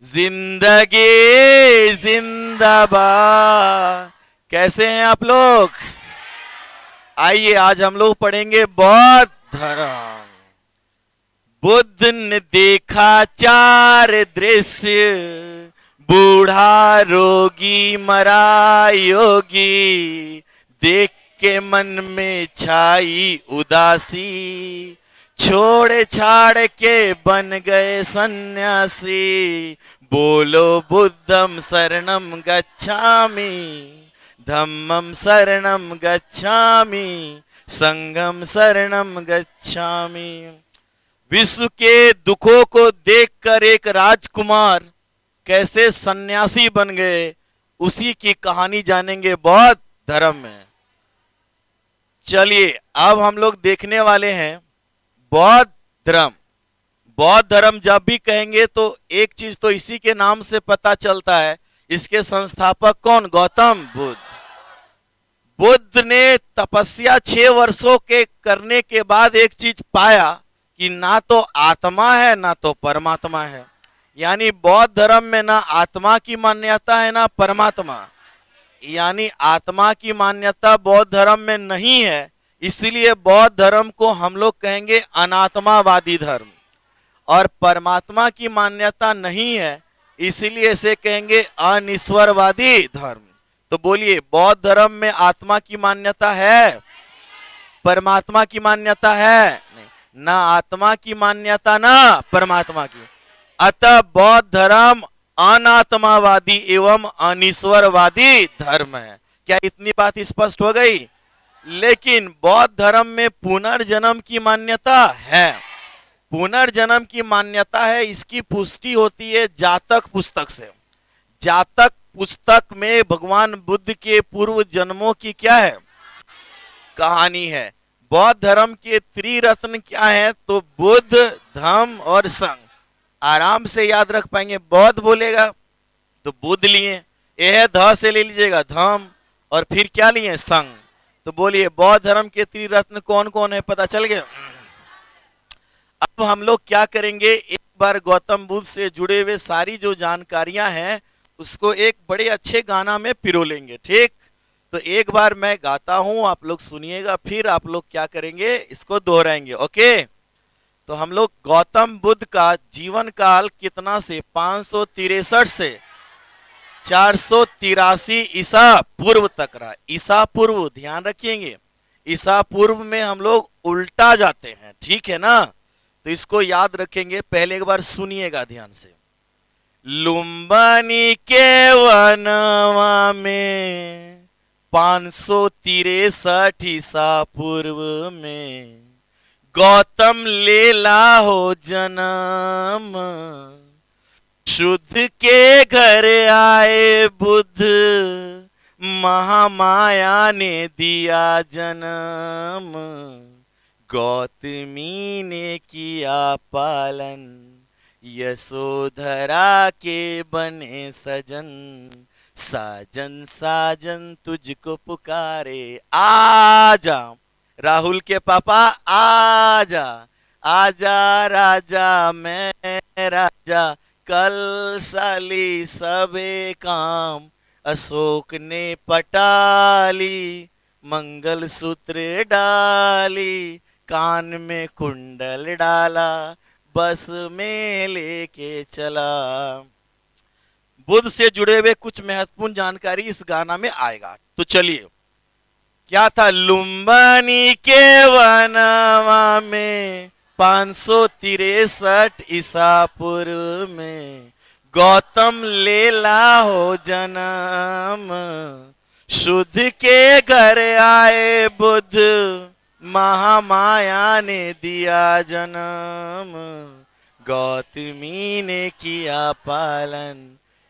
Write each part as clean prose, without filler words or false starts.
जिंदगी जिंदाबाद। कैसे हैं आप लोग? आइए आज हम लोग पढ़ेंगे बौद्ध धर्म। बुद्ध ने देखा चार दृश्य, बूढ़ा रोगी मरा योगी, देख के मन में छाई उदासी, छोड़ छाड़ के बन गए सन्यासी। बोलो बुद्धम शरणम गच्छामि, धम्मम शरणम गच्छामि, संघम शरणम गच्छामि। विश्व के दुखों को देखकर एक राजकुमार कैसे सन्यासी बन गए, उसी की कहानी जानेंगे बौद्ध धर्म में। चलिए अब हम लोग देखने वाले हैं बौद्ध धर्म। बौद्ध धर्म जब भी कहेंगे तो एक चीज तो इसी के नाम से पता चलता है, इसके संस्थापक कौन? गौतम बुद्ध। बुद्ध ने तपस्या 6 वर्षों के करने के बाद एक चीज पाया कि ना तो आत्मा है ना तो परमात्मा है। यानी बौद्ध धर्म में ना आत्मा की मान्यता है ना परमात्मा, यानी आत्मा की मान्यता बौद्ध धर्म में नहीं है। इसलिए बौद्ध धर्म को हम लोग कहेंगे अनात्मावादी धर्म, और परमात्मा की मान्यता नहीं है इसलिए इसे कहेंगे अनिश्वरवादी धर्म। तो बोलिए बौद्ध धर्म में आत्मा की मान्यता है, परमात्मा की मान्यता है? नहीं, ना आत्मा की मान्यता ना परमात्मा की। अतः बौद्ध धर्म अनात्मावादी एवं अनिश्वरवादी धर्म है। क्या इतनी बात स्पष्ट हो गई? लेकिन बौद्ध धर्म में पुनर्जन्म की मान्यता है। पुनर्जन्म की मान्यता है, इसकी पुष्टि होती है जातक पुस्तक से। जातक पुस्तक में भगवान बुद्ध के पूर्व जन्मों की क्या है? कहानी है। बौद्ध धर्म के त्रिरत्न क्या है? तो बुद्ध, धम्म और संघ। आराम से याद रख पाएंगे। बौद्ध बोलेगा तो बुद्ध लिए, यह ध से ले लीजिएगा धम्म, और फिर क्या लिए? संघ। तो बोलिए बौद्ध धर्म के त्रिरत्न कौन कौन है? पता चल गया। अब हम लोग क्या करेंगे, एक बार गौतम बुद्ध से जुड़े हुए सारी जो जानकारियां हैं उसको एक बड़े अच्छे गाना में पिरो लेंगे। ठीक, तो एक बार मैं गाता हूं, आप लोग सुनिएगा, फिर आप लोग क्या करेंगे, इसको दोहराएंगे। ओके, तो हम लोग गौतम बुद्ध का जीवन काल कितना से 563 से 483 ईसा पूर्व तक रहा। ईसा पूर्व ध्यान रखिएगा, ईसा पूर्व में हम लोग उल्टा जाते हैं, ठीक है ना? तो इसको याद रखेंगे। पहले एक बार सुनिएगा ध्यान से। लुम्बिनी के वनवा में 563 ईसा पूर्व में गौतम लेला हो जन्म, शुद्ध के घर आए बुद्ध, महामाया ने दिया जन्म, गौतमी ने किया पालन, यशोधरा के बने सजन, साजन साजन तुझको पुकारे आजा। राहुल के पापा आजा, आजा राजा मैं राजा, कल साली सबे काम, अशोक ने पटाली, मंगल सूत्र डाली, कान में कुंडल डाला, बस में लेके चला। बुद्ध से जुड़े हुए कुछ महत्वपूर्ण जानकारी इस गाना में आएगा। तो चलिए, क्या था? लुम्बिनी के वनवा में 563 ईसा पूर्व में गौतम लेला हो जन्म, शुद्ध के घर आए बुद्ध, महामाया ने दिया जन्म, गौतमी ने किया पालन,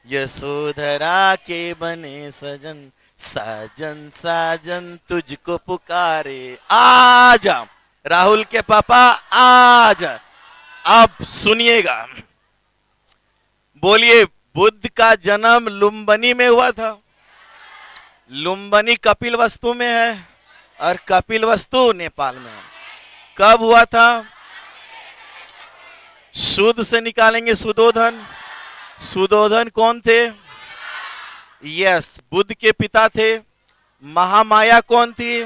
यशोधरा के बने सजन, साजन साजन तुझको पुकारे आजा। राहुल के पापा आजा। अब सुनिएगा, बोलिए बुद्ध का जन्म लुम्बिनी में हुआ था। लुम्बिनी कपिलवस्तु में है और कपिलवस्तु नेपाल में है। कब हुआ था? शुद्ध से निकालेंगे सुधोधन, सुधोधन कौन थे? यस, बुद्ध के पिता थे। महामाया कौन थी?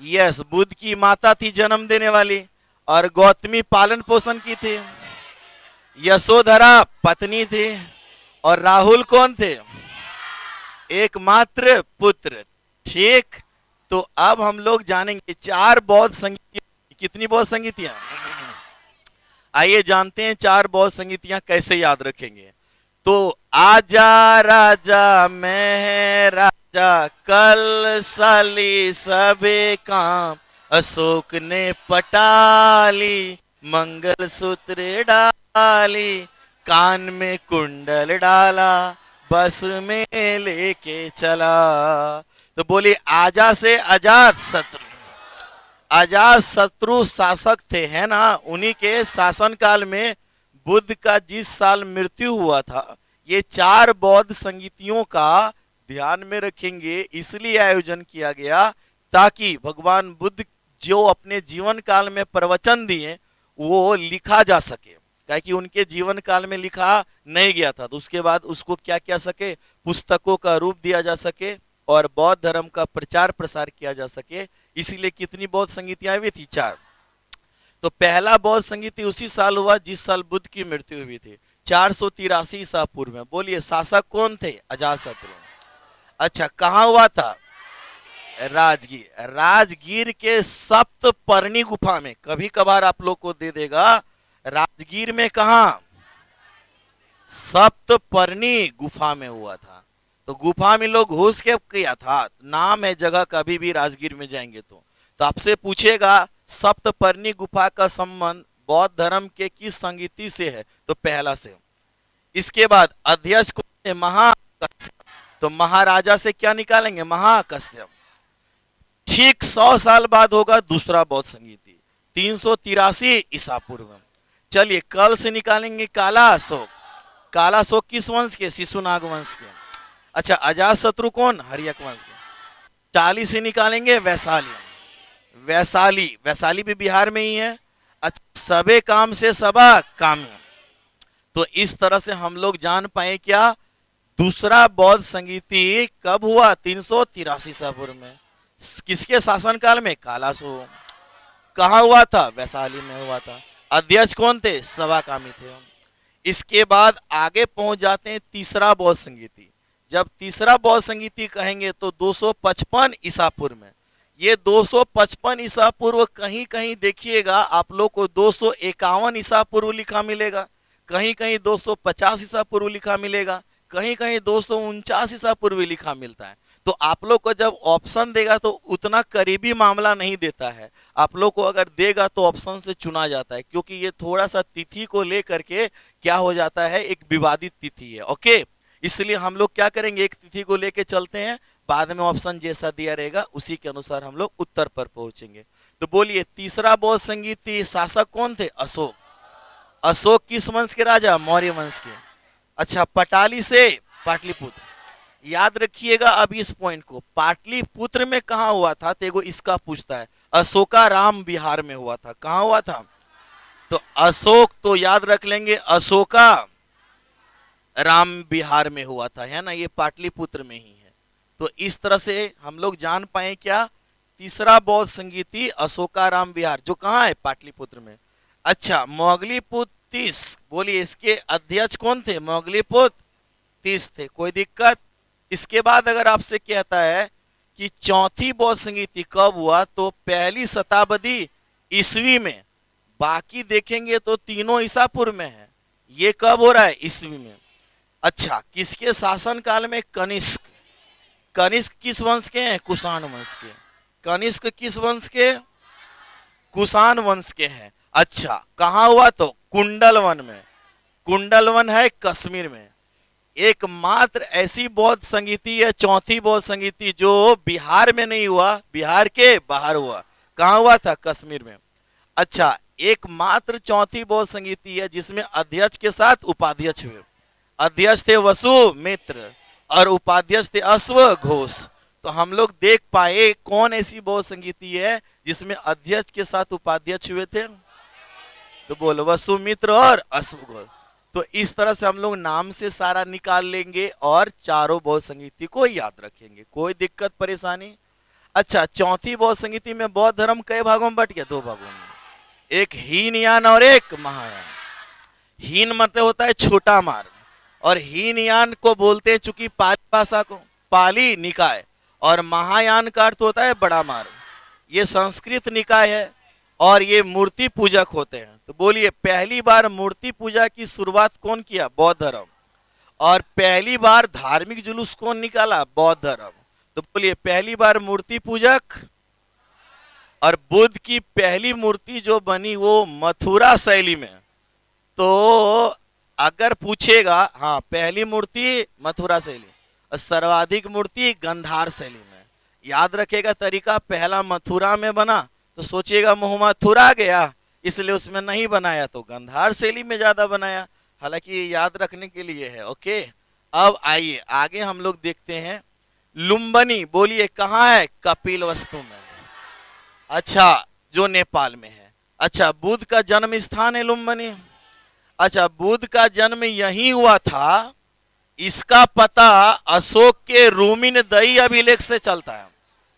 यस, बुद्ध की माता थी, जन्म देने वाली। और गौतमी पालन पोषण की थी। यशोधरा पत्नी थी। और राहुल कौन थे? एकमात्र पुत्र। ठीक, तो अब हम लोग जानेंगे चार बौद्ध संगीतियां। कितनी बौद्ध संगीतियां? आइए जानते हैं चार बौद्ध संगीतियां कैसे याद रखेंगे। तो आजा राजा मैं राजा, कल साली सबे काम, अशोक ने पटाली, मंगल सूत्र डाली, कान में कुंडल डाला, बस में लेके चला। तो बोलिए, आजा से आजाद शत्रु। अजात शत्रु शासक थे, है ना। उन्हीं के शासन काल में बुद्ध का जिस साल मृत्यु हुआ था, ये चार बौद्ध संगीतियों का ध्यान में रखेंगे, इसलिए आयोजन किया गया ताकि भगवान बुद्ध जो अपने जीवन काल में प्रवचन दिए वो लिखा जा सके। कि उनके जीवन काल में लिखा नहीं गया था, तो उसके बाद उसको क्या किया सके, पुस्तकों का रूप दिया जा सके और बौद्ध धर्म का प्रचार प्रसार किया जा सके। इसीलिए कितनी बौद्ध संगीतियां हुई थी? चार। तो पहला बौद्ध संगीति उसी साल हुआ जिस साल बुद्ध की मृत्यु हुई थी, 483 ईसा पूर्व में। बोलिए, शासक कौन थे? अजातशत्रु। अच्छा, कहाँ हुआ था? राजगीर। राजगीर के सप्तपर्णी गुफा में। कभी कभार आप लोग को दे देगा, राजगीर में कहा? सप्तपर्णी गुफा में हुआ था। तो गुफा में लोग घुस के किया था, नाम है जगह, कभी भी राजगीर में जाएंगे तो आपसे पूछेगा सप्तपर्णी गुफा का संबंध बौद्ध धर्म के किस संगीति से है? तो पहला से। इसके बाद अध्यक्ष कौन है? महाकश्यप। तो महाराजा से क्या निकालेंगे? महाकश्यप। ठीक 100 साल बाद होगा दूसरा बौद्ध संगीति, 383 ईसा पूर्व। चलिए, कल से निकालेंगे काला अशोक। काला अशोक किस वंश के? शिशुनाग वंश के। अच्छा, अजातशत्रु कौन? हर्यक वंश के। 40 से निकालेंगे वैशाली। वैशाली, वैशाली भी बिहार में ही है। अच्छा, सबे काम से सबा काम। तो इस तरह से हम लोग जान पाए क्या, दूसरा बौद्ध संगीति कब हुआ? 383 ईसा पूर्व में। किसके शासन काल में? काला अशोक। कहाँ हुआ था? वैशाली में हुआ था। अध्यक्ष कौन थे? सवाकामी थे। इसके बाद आगे पहुंच जाते हैं तीसरा बौद्ध संगीति। जब तीसरा बौद्ध संगीति कहेंगे तो 255 ईसा पूर्व में। ये 255 ईसा पूर्व कहीं कहीं देखिएगा आप लोग को 251 ईसा पूर्व लिखा मिलेगा, कहीं कहीं 250 ईसा पूर्व लिखा मिलेगा, कहीं कहीं 249 ईसा पूर्व लिखा मिलता है। तो आप लोग को जब ऑप्शन देगा तो उतना करीबी मामला नहीं देता है। आप लोग को अगर देगा तो ऑप्शन से चुना जाता है, क्योंकि ये थोड़ा सा तिथि को लेकर के क्या हो जाता है, एक विवादित तिथि है। ओके, इसलिए हम लोग क्या करेंगे, एक तिथि को लेके चलते हैं, बाद में ऑप्शन जैसा दिया रहेगा उसी के अनुसार हम लोग उत्तर पर पहुंचेंगे। तो बोलिए, तीसरा बौद्ध संगीति शासक कौन थे? अशोक। अशोक किस वंश के राजा? मौर्य वंश के। अच्छा, पटाली से पाटलिपुत्र। याद रखिएगा अब इस पॉइंट को, पाटलिपुत्र में कहा हुआ था? तेगो इसका पूछता है। अशोका राम बिहार में हुआ था। कहाँ हुआ था? तो अशोक तो याद रख लेंगे, अशोका राम बिहार में हुआ था, है ना, ये पाटलिपुत्र में ही है। तो इस तरह से हम लोग जान पाए क्या, तीसरा बौद्ध संगीति अशोकाराम बिहार, जो कहाँ है? पाटलिपुत्र में। अच्छा, मोगलीपुत्र 30। बोलिए, इसके अध्यक्ष कौन थे? मोगलीपुत्र 30 थे। कोई दिक्कत? इसके बाद अगर आपसे कहता है कि चौथी बौद्ध संगीति कब हुआ, तो पहली शताब्दी ईस्वी में। बाकी देखेंगे तो तीनों ईसा पूर्व में है। ये कब हो रहा है? ईस्वी में। अच्छा, किसके शासन काल में? कनिष्क। कनिष्क किस वंश के हैं? कुषाण वंश के। कनिष्क किस वंश के? कुषाण वंश के हैं। अच्छा, कहाँ हुआ? तो कुंडलवन में। कुंडलवन है कश्मीर में। एकमात्र ऐसी बौद्ध संगीति है, चौथी बौद्ध संगीति, जो बिहार में नहीं हुआ, बिहार के बाहर हुआ। कहाँ हुआ था? कश्मीर में। अच्छा, एकमात्र चौथी बौद्ध संगीति है जिसमें अध्यक्ष के साथ उपाध्यक्ष हुए। अध्यक्ष थे वसुमित्र और उपाध्यक्ष थे अश्वघोष। तो हम लोग देख पाए कौन ऐसी बौद्ध संगीति है जिसमें अध्यक्ष के साथ उपाध्यक्ष हुए थे? तो बोलो, वसुमित्र और अश्वघोष। तो इस तरह से हम लोग नाम से सारा निकाल लेंगे और चारों बहु संगीति को याद रखेंगे, कोई दिक्कत परेशानी। अच्छा, चौथी बहु संगीति में बौद्ध धर्म कई भागों में बट गया? 2 भागों में, एक हीनयान और एक महायान। हीन मतलब होता है छोटा मार्ग, और हीनयान को बोलते हैं चूंकि पाली भाषा को, पाली निकाय, और महायान का अर्थ होता है बड़ा मार्ग। ये संस्कृत निकाय है और ये मूर्ति पूजक होते हैं। तो बोलिए पहली बार मूर्ति पूजा की शुरुआत कौन किया? बौद्ध धर्म। और पहली बार धार्मिक जुलूस कौन निकाला? बौद्ध धर्म। तो बोलिए पहली बार मूर्ति पूजक। और बुद्ध की पहली मूर्ति जो बनी वो मथुरा शैली में। तो अगर पूछेगा, हाँ पहली मूर्ति मथुरा शैली और सर्वाधिक मूर्ति गंधार शैली में। याद रखेगा तरीका, पहला मथुरा में बना तो सोचिएगा मुँह मथुरा गया इसलिए उसमें नहीं बनाया, तो गंधार शैली में ज्यादा बनाया। हालांकि ये याद रखने के लिए है। ओके, अब आइए आगे हम लोग देखते हैं। लुम्बिनी बोलिए कहाँ है? कपिलवस्तु में। अच्छा, जो नेपाल में है। अच्छा, बुद्ध का जन्म स्थान है लुम्बिनी। अच्छा, बुद्ध का जन्म यहीं हुआ था, इसका पता अशोक के रूमिनदई अभिलेख से चलता है।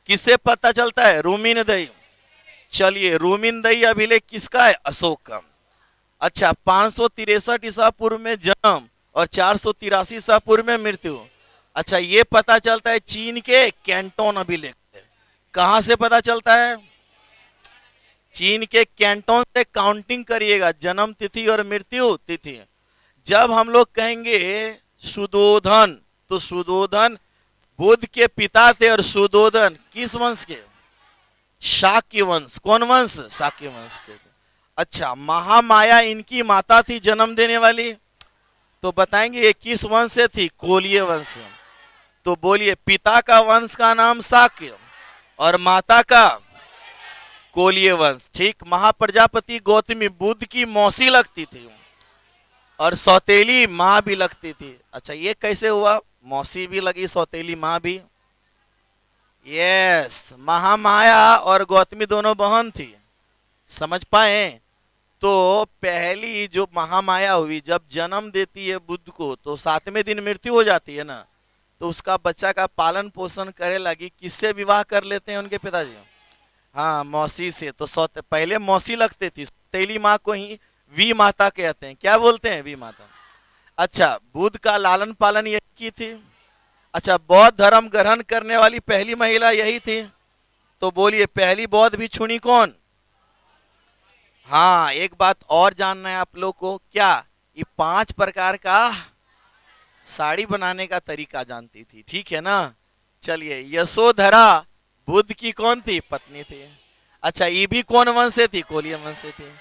किससे पता चलता है? रूमिनदई। चलिए, रूमिनदई अभिलेख किसका है? अशोक का। अच्छा, 563 ईसा पूर्व में जन्म और 483 ईसा पूर्व में मृत्यु। अच्छा, ये पता चलता है चीन के कैंटोन अभिलेख से। कहां से पता चलता है? चीन के कैंटोन से काउंटिंग करिएगा, जन्म तिथि और मृत्यु तिथि। जब हम लोग कहेंगे सुदोधन, तो सुदोधन बुद्ध के पिता थे, और सुदोधन किस वंश के? शाक्य वंश। कौन वंश? शाक्य वंश के। अच्छा, महामाया इनकी माता थी जन्म देने वाली, तो बताएंगे ये किस वंश से थी? कोलीय वंश से। तो बोलिए पिता का वंश का नाम शाक्य और माता का कोलीय वंश। ठीक। महाप्रजापति गौतमी बुद्ध की मौसी लगती थी और सौतेली माँ भी लगती थी। अच्छा, ये कैसे हुआ? मौसी भी लगी, सौतेली माँ भी। यस, महामाया और गौतमी दोनों बहन थी। समझ पाए? तो पहली जो महामाया हुई जब जन्म देती है बुद्ध को, तो 7वें दिन मृत्यु हो जाती है ना, तो उसका बच्चा का पालन पोषण करे लगी। किससे विवाह कर लेते हैं उनके पिताजी? हाँ, मौसी से। तो पहले मौसी लगती थी, सौतेली माँ को ही वी माता कहते हैं। क्या बोलते हैं? वी माता। अच्छा, बुद्ध का लालन पालन यही की थी। अच्छा, बौद्ध धर्म ग्रहण करने वाली पहली महिला यही थी। तो बोलिए पहली बौद्ध भिक्षुणी कौन? हाँ, एक बात और जानना है आप लोग को। क्या ये 5 प्रकार का साड़ी बनाने का तरीका जानती थी? ठीक है ना। चलिए, यशोधरा बुद्ध की कौन थी? पत्नी थी। अच्छा, ये भी कौन वंश से थी? कोलीय वंश से थी।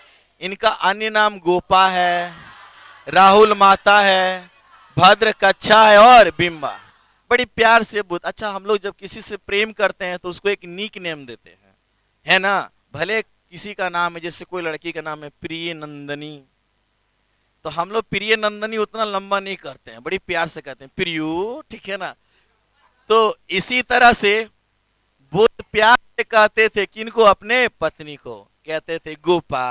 इनका अन्य नाम गोपा है, राहुल माता है, भद्र कच्छा है और बिंबा। बड़ी प्यार से बुद्ध। अच्छा, हम लोग जब किसी से प्रेम करते हैं तो उसको एक नीक नेम देते हैं, है ना। भले किसी का नाम है, जैसे कोई लड़की का नाम है प्रिय नंदनी, तो हम लोग प्रिय नंदनी उतना लंबा नहीं करते हैं, बड़ी प्यार से कहते हैं प्रियू। ठीक है ना। तो इसी तरह से बुद्ध प्यार से कहते थे किनको? अपने पत्नी को कहते थे गोपा,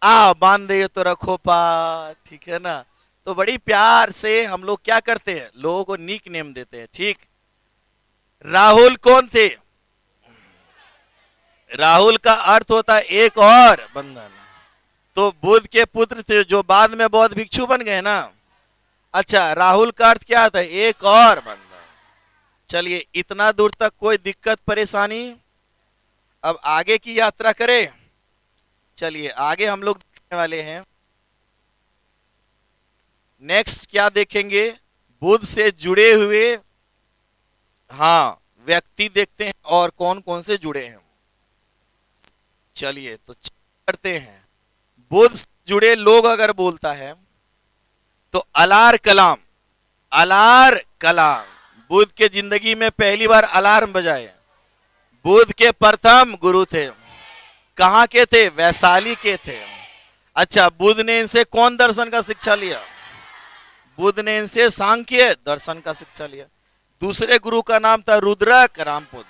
आ बांध दे तो रखो पा। ठीक है ना। तो बड़ी प्यार से हम लोग क्या करते हैं? लोगों को निक नेम देते हैं। ठीक। राहुल कौन थे? राहुल का अर्थ होता है एक और बंधन। तो बुद्ध के पुत्र थे जो बाद में बौद्ध भिक्षु बन गए ना। अच्छा, राहुल का अर्थ क्या था? एक और बंधन। चलिए, इतना दूर तक कोई दिक्कत परेशानी? अब आगे की यात्रा करें। चलिए, आगे हम लोग देखने वाले हैं। नेक्स्ट क्या देखेंगे? बुद्ध से जुड़े हुए हाँ व्यक्ति देखते हैं और कौन कौन से जुड़े हैं। चलिए, तो करते हैं। बुद्ध से जुड़े लोग अगर बोलता है तो अलार कलाम। अलार कलाम बुद्ध के जिंदगी में पहली बार अलार्म बजाए। बुद्ध के प्रथम गुरु थे। कहां के थे? वैशाली के थे। अच्छा, बुद्ध ने इनसे कौन दर्शन का शिक्षा लिया? बुद्ध ने इनसे सांख्य दर्शन का शिक्षा लिया। दूसरे गुरु का नाम था रुद्रक रामपुद।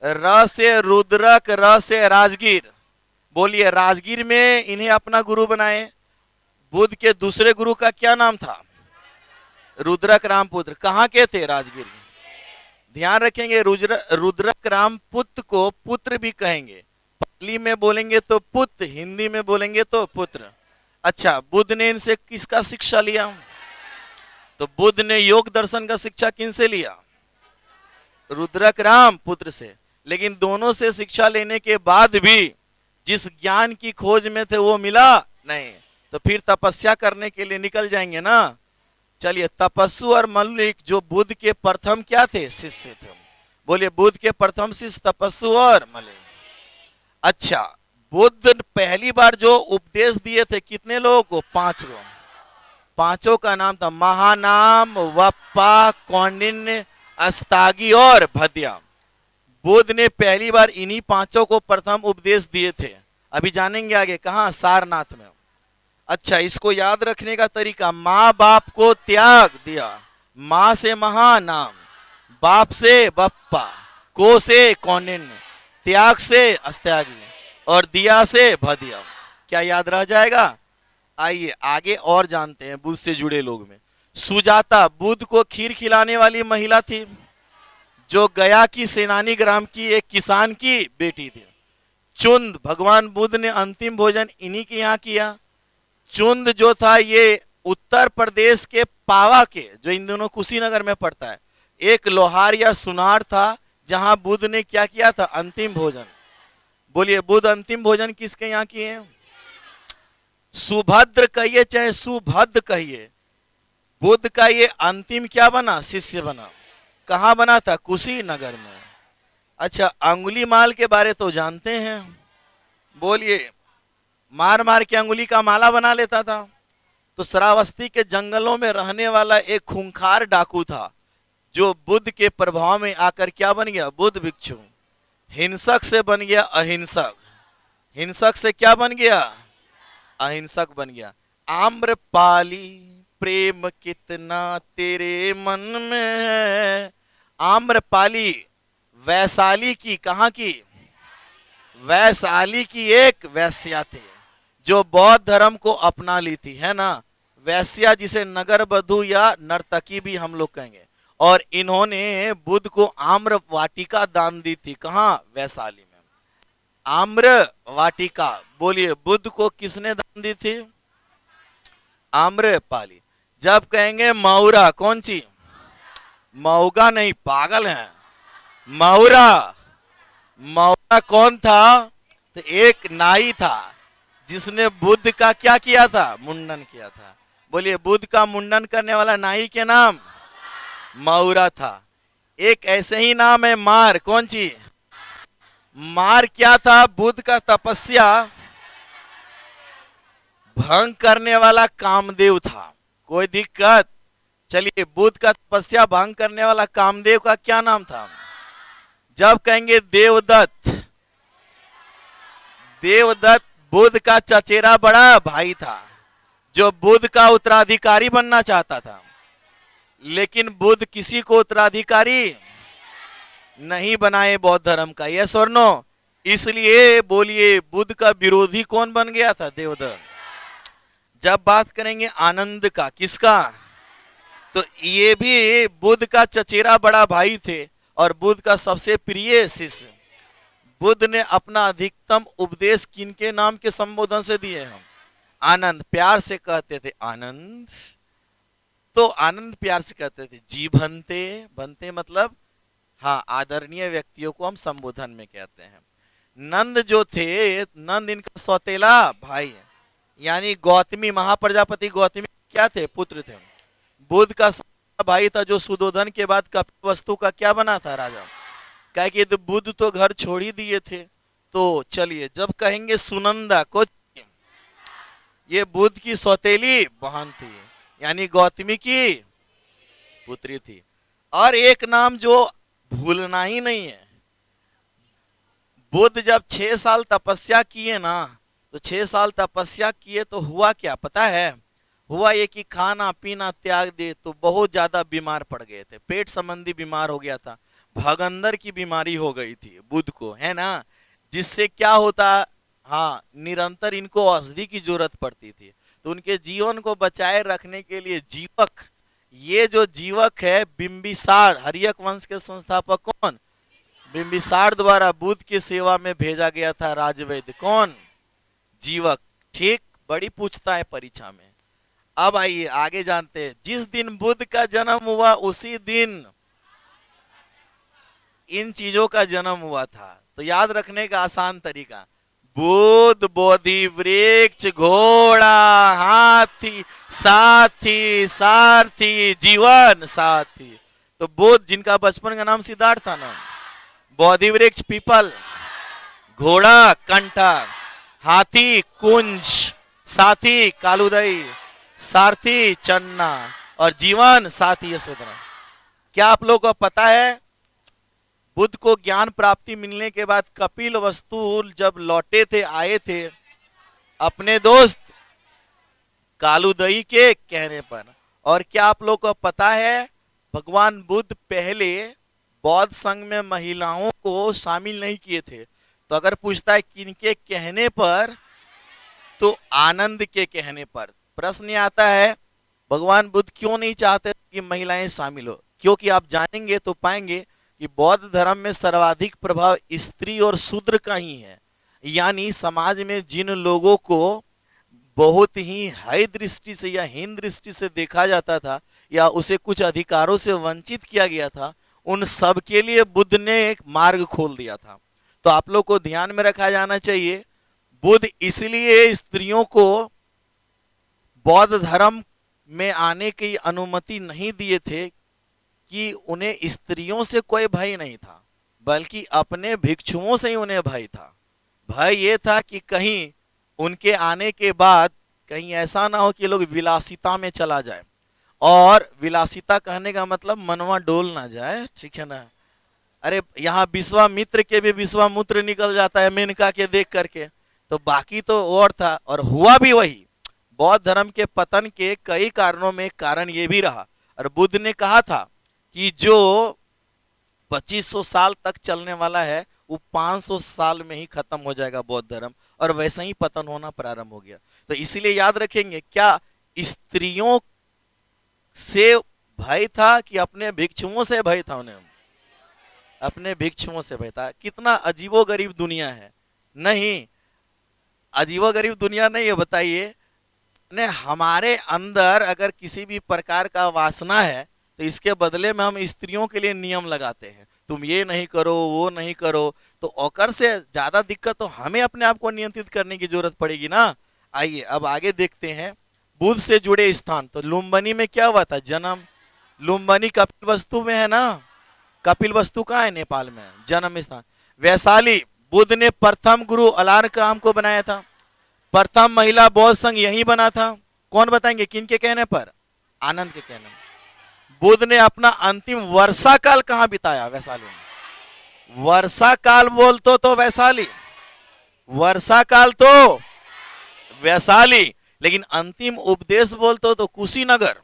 र से रुद्रक, र से राजगीर। बोलिए राजगीर में इन्हें अपना गुरु बनाए। बुद्ध के दूसरे गुरु का क्या नाम था? रुद्रक रामपुत्र। कहाँ के थे? राजगीर। ध्यान रखेंगे, रुद्रक रामपुत्र को पुत्र भी कहेंगे। पाली में बोलेंगे तो पुत्र, हिंदी में बोलेंगे तो पुत्र। अच्छा, बुद्ध ने इनसे किसका शिक्षा लिया? तो बुद्ध ने योग दर्शन का शिक्षा किनसे लिया? रुद्रक रामपुत्र से। लेकिन दोनों से शिक्षा लेने के बाद भी जिस ज्ञान की खोज में थे वो मिला नहीं, तो फिर तपस्या करने के लिए निकल जाएंगे ना। चलिए, तपस्सु और मल्लिक जो बुद्ध के प्रथम क्या थे? शिष्य थे। बोलिए, बुद्ध के प्रथम शिष्य तपस्सु और मल्लिक। अच्छा, बुद्ध पहली बार जो उपदेश दिए थे कितने लोगों को? 5 को। पांचों का नाम था महानाम, वप्पा, कौंडिन्य, अस्तागी और भद्या। बुद्ध ने पहली बार इन्हीं 5 को प्रथम उपदेश दिए थे। अभी जानेंगे आगे कहाँ? सारनाथ में। अच्छा, इसको याद रखने का तरीका, माँ बाप को त्याग दिया। माँ से महानाम, बाप से बप्पा, को से कौंडिन्य, त्याग से अस्त्यागी और दिया से भदिया। क्या याद रह जाएगा? आइए आगे और जानते हैं बुद्ध से जुड़े लोग में। सुजाता बुद्ध को खीर खिलाने वाली महिला थी, जो गया की सेनानी ग्राम की एक किसान की बेटी थी। चुंद, भगवान बुद्ध ने अंतिम भोजन इन्हीं के यहाँ किया। चुंद जो था ये उत्तर प्रदेश के पावा के, जो इन दोनों कुशीनगर में पड़ता है, एक लोहार या सुनार था, जहां बुद्ध ने क्या किया था? अंतिम भोजन। बोलिए, बुद्ध अंतिम भोजन किसके यहाँ किए हैं? सुभद्र कहिए चाहे सुभद्र कहिए, बुद्ध का ये अंतिम क्या बना? शिष्य बना। कहाँ बना था? कुशीनगर में। अच्छा, अंगुली माल के बारे तो जानते हैं। बोलिए, मार मार के अंगुली का माला बना लेता था। तो श्रावस्ती के जंगलों में रहने वाला एक खूंखार डाकू था, जो बुद्ध के प्रभाव में आकर क्या बन गया? बुद्ध भिक्षु। हिंसक से बन गया अहिंसक, हिंसक से क्या बन गया? अहिंसक बन गया। आम्रपाली प्रेम कितना तेरे मन में है। आम्रपाली वैशाली की, कहाँ की? वैशाली की एक वैश्या थी, जो बौद्ध धर्म को अपना ली थी, है ना। वैश्या जिसे नगर बधू या नर्तकी भी हम लोग कहेंगे। और इन्होंने बुद्ध को आम्र वाटिका दान दी थी। कहाँ? वैशाली में आम्र वाटिका। बोलिए, बुद्ध को किसने दान दी थी? आम्रपाली। जब कहेंगे मौरा, कौन सी? मऊगा नहीं, पागल है। मौरा। मौरा कौन था? तो एक नाई था, जिसने बुद्ध का क्या किया था? मुंडन किया था। बोलिए, बुद्ध का मुंडन करने वाला नाई के नाम मौरा था। एक ऐसे ही नाम है मार, कौन सी? मार क्या था? बुद्ध का तपस्या भंग करने वाला कामदेव था। कोई दिक्कत? चलिए, बुद्ध का तपस्या भंग करने वाला कामदेव का क्या नाम था? जब कहेंगे देवदत्त, देवदत्त बुद्ध का चचेरा बड़ा भाई था, जो बुद्ध का उत्तराधिकारी बनना चाहता था। लेकिन बुद्ध किसी को उत्तराधिकारी नहीं बनाए बौद्ध धर्म का। यस और नो? इसलिए बोलिए, बुद्ध का विरोधी कौन बन गया था? देवदत्त। जब बात करेंगे आनंद का, किसका? तो ये भी बुद्ध का चचेरा बड़ा भाई थे और बुद्ध का सबसे प्रिय शिष्य। बुद्ध ने अपना अधिकतम उपदेश किनके नाम के संबोधन से दिए हम? आनंद। प्यार से कहते थे आनंद, तो आनंद प्यार से कहते थे। जी भंते, भंते मतलब हाँ, आदरणीय व्यक्तियों को हम संबोधन में कहते हैं। नंद जो थे, नंद इनका सौतेला भाई है, यानी गौतमी, महाप्रजापति गौतमी क्या थे? पुत्र थे। बुद्ध का भाई था, जो सुदोधन के बाद कपिलवस्तु का क्या बना था? राजा। क्या कि तो बुद्ध तो घर छोड़ ही दिए थे। तो चलिए, जब कहेंगे सुनंदा को, ये बुद्ध की सौतेली बहन थी, यानी गौतमी की पुत्री थी। और एक नाम जो भूलना ही नहीं है, बुद्ध जब 6 साल तपस्या किए ना, तो 6 साल तपस्या किए तो हुआ क्या पता है? हुआ ये कि खाना पीना त्याग दे, तो बहुत ज्यादा बीमार पड़ गए थे। पेट संबंधी बीमार हो गया था, भगंदर की बीमारी हो गई थी बुद्ध को, है ना। जिससे क्या होता, हाँ, निरंतर इनको औषधि की जरूरत पड़ती थी। तो उनके जीवन को बचाए रखने के लिए जीवक, ये जो जीवक है बिंबिसार, हर्यक वंश के संस्थापक कौन, बिंबिसार द्वारा बुद्ध की सेवा में भेजा गया था राजवैद्य कौन, जीवक। ठीक, बड़ी पूछता है परीक्षा में। अब आइए आगे जानते हैं, जिस दिन बुद्ध का जन्म हुआ उसी दिन इन चीजों का जन्म हुआ था। तो याद रखने का आसान तरीका, बुद्ध, बोधि वृक्ष, घोड़ा, हाथी, साथी, सारथी, जीवन साथी। तो बुद्ध जिनका बचपन का नाम सिद्धार्थ था ना, बोधि वृक्ष पीपल, घोड़ा कंठा, हाथी कुंज, साथी कालुदई, सारथी चन्ना और जीवन साथी यशोधरा। क्या आप लोगों को पता है बुद्ध को ज्ञान प्राप्ति मिलने के बाद कपिल वस्तु जब लौटे थे, आए थे अपने दोस्त कालुदई के कहने पर। और क्या आप लोगों को पता है भगवान बुद्ध पहले बौद्ध संघ में महिलाओं को शामिल नहीं किए थे। तो अगर पूछता है किनके कहने पर, तो आनंद के कहने पर। प्रश्न आता है भगवान बुद्ध क्यों नहीं चाहते कि महिलाएं शामिल हो, क्योंकि आप जानेंगे तो पाएंगे कि बौद्ध धर्म में सर्वाधिक प्रभाव स्त्री और शूद्र का ही है। यानी समाज में जिन लोगों को बहुत ही हाई दृष्टि से या हीन दृष्टि से देखा जाता था या उसे कुछ अधिकारों से वंचित किया गया था, उन सब के लिए बुद्ध ने एक मार्ग खोल दिया था। तो आप लोग को ध्यान में रखा जाना चाहिए, बुद्ध इसलिए स्त्रियों को बौद्ध धर्म में आने की अनुमति नहीं दिए थे कि उन्हें स्त्रियों से कोई भय नहीं था, बल्कि अपने भिक्षुओं से ही उन्हें भय था। भय ये था कि कहीं उनके आने के बाद कहीं ऐसा ना हो कि लोग विलासिता में चला जाए। और विलासिता कहने का मतलब मनवा डोल ना जाए, ठीक है ना। अरे यहाँ विश्वामित्र के भी विश्वामित्र निकल जाता है मेनका के देख करके, तो बाकी तो और था। और हुआ भी वही। बौद्ध धर्म के पतन के कई कारणों में कारण ये भी रहा। और बुद्ध ने कहा था कि जो 2500 साल तक चलने वाला है वो 500 साल में ही खत्म हो जाएगा बौद्ध धर्म, और वैसे ही पतन होना प्रारंभ हो गया। तो इसीलिए याद रखेंगे, क्या स्त्रियों से भय था कि अपने भिक्षुओं से भय था? उन्हें अपने भिक्षुओं से भय था। कितना अजीबोगरीब दुनिया है। नहीं, अजीबोगरीब दुनिया नहीं है। बताइए, ने हमारे अंदर अगर किसी भी प्रकार का वासना है तो इसके बदले में हम स्त्रियों के लिए नियम लगाते हैं, तुम ये नहीं करो, वो नहीं करो। तो औकर से ज्यादा दिक्कत तो हमें अपने आप को नियंत्रित करने की जरूरत पड़ेगी ना। आइए अब आगे देखते हैं बुद्ध से जुड़े स्थान। तो लुम्बिनी में क्या हुआ था जन्म? लुम्बिनी कपिल वस्तु में है ना। कपिल वस्तु कहाँ है? नेपाल में। जन्म स्थान वैशाली। बुद्ध ने प्रथम गुरु अलारकाम को बनाया था। प्रथम महिला बौद्ध संघ यही बना था। कौन बताएंगे किनके कहने पर? आनंद के कहने पर। बुद्ध ने अपना अंतिम वर्षा काल कहां बिताया? वैशाली में। वर्षा काल बोल तो वैशाली, वर्षा काल तो वैशाली, लेकिन अंतिम उपदेश बोल तो कुशीनगर।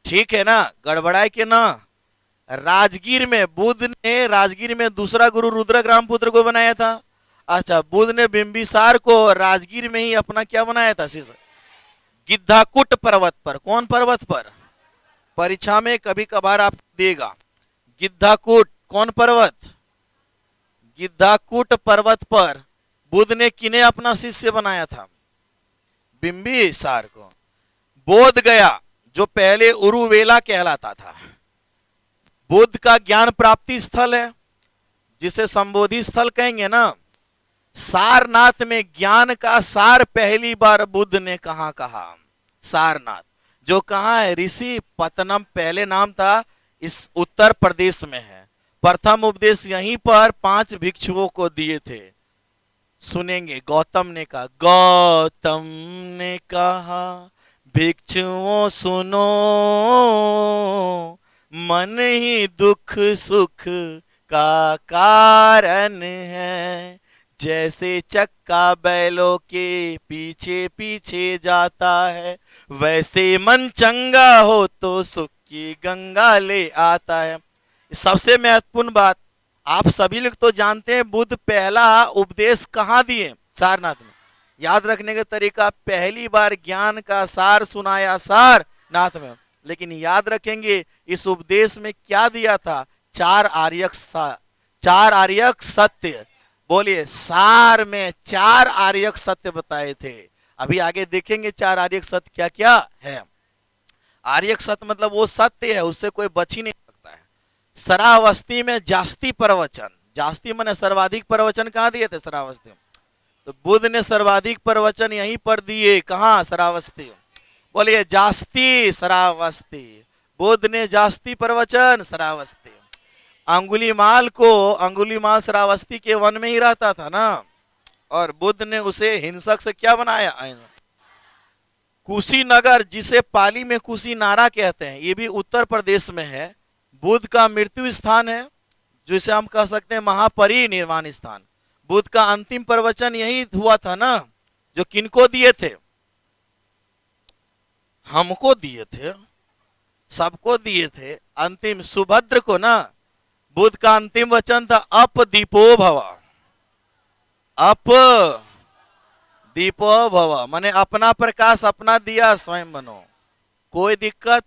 ठीक है ना, गड़बड़ाए के ना। राजगीर में बुद्ध ने, राजगीर में दूसरा गुरु रुद्रग्राम पुत्र को बनाया था। अच्छा, बुद्ध ने बिंबिसार को राजगीर में ही अपना क्या बनाया था? शिष्य। गिद्धाकूट पर्वत पर। कौन पर्वत पर? परीक्षा में कभी कभार आप देगा। गिद्धाकूट कौन पर्वत? गिद्धाकूट पर्वत पर बुद्ध ने किन्हें अपना शिष्य बनाया था? बिंबिसार को। बोध गया जो पहले उरुवेला कहलाता था, बुद्ध का ज्ञान प्राप्ति स्थल है, जिसे संबोधि स्थल कहेंगे ना। सारनाथ में ज्ञान का सार पहली बार बुद्ध ने कहा कहा? सारनाथ, जो कहाँ है? ऋषि पतनम पहले नाम था, इस उत्तर प्रदेश में है। प्रथम उपदेश यहीं पर 5 भिक्षुओं को दिए थे। सुनेंगे, गौतम ने कहा, गौतम ने कहा भिक्षुओं सुनो, मन ही दुख सुख का कारण है। जैसे चक्का बैलों के पीछे पीछे जाता है, वैसे मन चंगा हो तो सुख की गंगा ले आता है। सबसे महत्वपूर्ण बात, आप सभी लोग तो जानते हैं बुद्ध पहला उपदेश कहाँ दिए? सारनाथ में। याद रखने का तरीका, पहली बार ज्ञान का सार सुनाया सारनाथ में। लेकिन याद रखेंगे इस उपदेश में क्या दिया था, चार आर्यक सत्य। बोलिए, सार में चार आर्यक सत्य बताए थे। अभी आगे देखेंगे चार आर्यक सत्य क्या क्या है। आर्यक सत्य मतलब वो सत्य है, उससे कोई बच ही नहीं सकता है। सरावस्ती में जास्ती प्रवचन, जास्ती माने सर्वाधिक प्रवचन कहाँ दिए थे, सरावस्ती में। तो बुद्ध ने सर्वाधिक प्रवचन यहीं पर दिए, कहाँ, सरावस्ती। बोलिए, जास्ती सरावस्ती, बुद्ध ने जास्ती प्रवचन सरावस्ती। अंगुलीमाल श्रावस्ती के वन में ही रहता था ना, और बुद्ध ने उसे हिंसक से क्या बनाया, कुशीनगर, जिसे पाली में कुशीनारा कहते हैं, ये भी उत्तर प्रदेश में है। बुद्ध का मृत्यु स्थान है, जिसे हम कह सकते हैं महापरिनिर्वाण स्थान। बुद्ध का अंतिम प्रवचन यही हुआ था ना, जो किनको दिए थे, हमको दिए थे, सबको दिए थे। अंतिम सुभद्र को ना, बुद्ध का अंतिम वचन था अप दीपो भव, अप दीपो भव, माने अपना प्रकाश अपना दिया स्वयं बनो, कोई दिक्कत।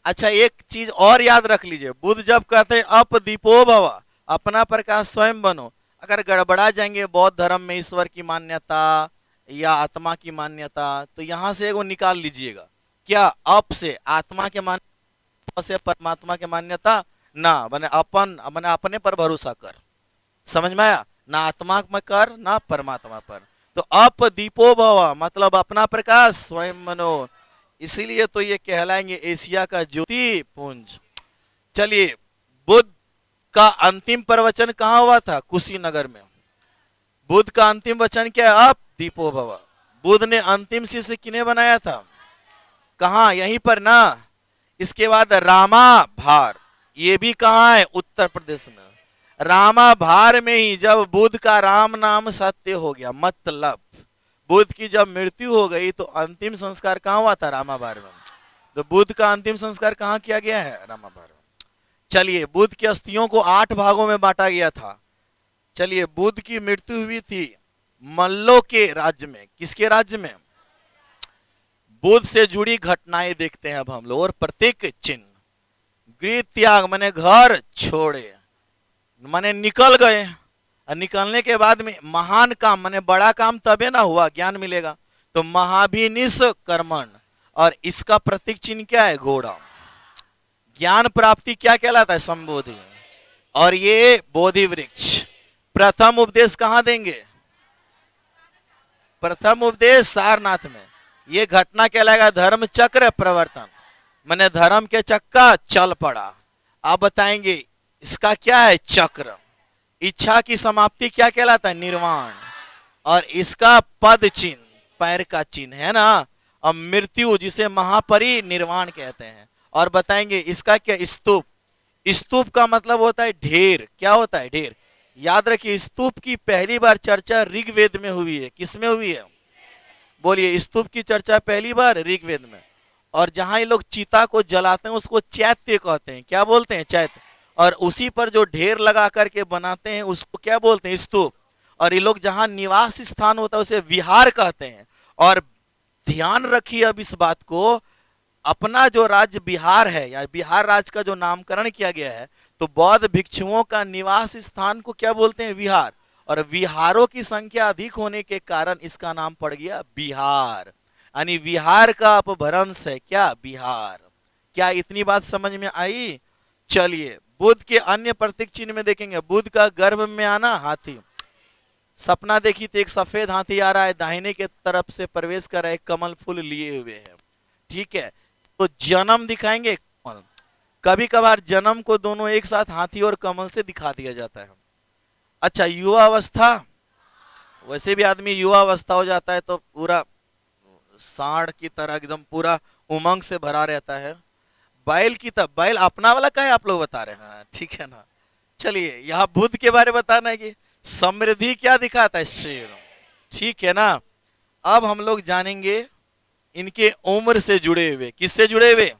अच्छा, एक चीज और याद रख लीजिए, बुद्ध जब कहते हैं अप दीपो भव, अपना प्रकाश स्वयं बनो, अगर गड़बड़ा जाएंगे बौद्ध धर्म में ईश्वर की मान्यता या आत्मा की मान्यता, तो यहां से एगो निकाल लीजिएगा, क्या, अप से आत्मा के मान्यता से परमात्मा के मान्यता ना, बने अपने पर भरोसा कर, समझ में आया ना, आत्मा में कर ना परमात्मा पर। तो अप दीपो भव मतलब अपना प्रकाश स्वयं बनो, इसीलिए तो ये कहलाएंगे एशिया का ज्योति पुंज। चलिए, बुद्ध का अंतिम प्रवचन कहाँ हुआ था, कुशीनगर में। बुद्ध का अंतिम वचन क्या है, अप दीपो भव। बुद्ध ने अंतिम शिष्य किन्हें बनाया था, कहाँ, यहीं पर ना। इसके बाद रामा भार, ये भी कहाँ है, उत्तर प्रदेश में। रामा भार में ही जब बुद्ध का राम नाम सत्य हो गया, मतलब बुद्ध की जब मृत्यु हो गई तो अंतिम संस्कार कहाँ हुआ था, रामा भार में। तो बुद्ध का अंतिम संस्कार कहाँ किया गया है, रामा भार में। चलिए, बुद्ध की अस्थियों को 8 भागों में बांटा गया था। चलिए, बुद्ध की मृत्यु हुई थी मल्लो के राज्य में, किसके राज्य में, बुद्ध से जुड़ी घटनाएं देखते हैं अब हम लोग, और प्रत्येक चिन्ह। गृह त्याग माने घर छोड़े, माने निकल गए, और निकलने के बाद में महान काम माने बड़ा काम तबे ना हुआ, ज्ञान मिलेगा। तो महाभिनिष कर्मण, और इसका प्रतीक चिन्ह क्या है, घोड़ा। ज्ञान प्राप्ति क्या कहलाता है, संबोधि। और ये बोधि वृक्ष। प्रथम उपदेश कहां देंगे, प्रथम उपदेश सारनाथ में। ये घटना कहलाएगा धर्म चक्र प्रवर्तन, मैंने धर्म के चक्का चल पड़ा। अब बताएंगे इसका क्या है, चक्र। इच्छा की समाप्ति क्या कहलाता है, निर्वाण। और इसका पद चिन्ह, पैर का चिन्ह है ना। अब मृत्यु, जिसे महापरिनिर्वाण कहते हैं। और बताएंगे इसका क्या, स्तूप। स्तूप का मतलब होता है ढेर, क्या होता है, ढेर। याद रखिए, स्तूप की पहली बार चर्चा ऋग्वेद में हुई है, किसमें हुई है, बोलिए, स्तूप की चर्चा पहली बार ऋग्वेद में। और जहां ये लोग चिता को जलाते हैं उसको चैत्य कहते हैं, क्या बोलते हैं, चैत्य। और उसी पर जो ढेर लगा करके बनाते हैं उसको क्या बोलते हैं, स्तूप। और ये लोग जहां निवास स्थान होता है उसे विहार कहते हैं। और ध्यान रखिए अब इस बात को, अपना जो राज्य बिहार है या बिहार राज्य का जो नामकरण किया गया है, तो बौद्ध भिक्षुओं का निवास स्थान को क्या बोलते हैं, विहार। और विहारों की संख्या अधिक होने के कारण इसका नाम पड़ गया बिहार, यानी विहार का अपभ्रंश है क्या, बिहार। क्या इतनी बात समझ में आई। चलिए, बुद्ध के अन्य प्रतीक चिन्ह में देखेंगे, बुद्ध का गर्भ में आना, हाथी। सपना देखी तो एक सफेद हाथी आ रहा है, दाहिने के तरफ से प्रवेश कर रहा है, कमल फूल लिए हुए है, ठीक है। तो जन्म दिखाएंगे कमल। कभी कभार जन्म को दोनों एक साथ हाथी और कमल से दिखा दिया जाता है। अच्छा, युवा अवस्था, वैसे भी आदमी युवा अवस्था हो जाता है तो पूरा सांड की तरह एकदम पूरा उमंग से भरा रहता है। बैल की तरह, बैल अपना वाला का है, आप लोग बता रहे हैं, ठीक है ना। चलिए, यहाँ बुद्ध के बारे में बताना है कि समृद्धि क्या दिखाता है, शेर, ठीक है ना। अब हम लोग जानेंगे इनके उम्र से जुड़े हुए, किससे जुड़े हुए।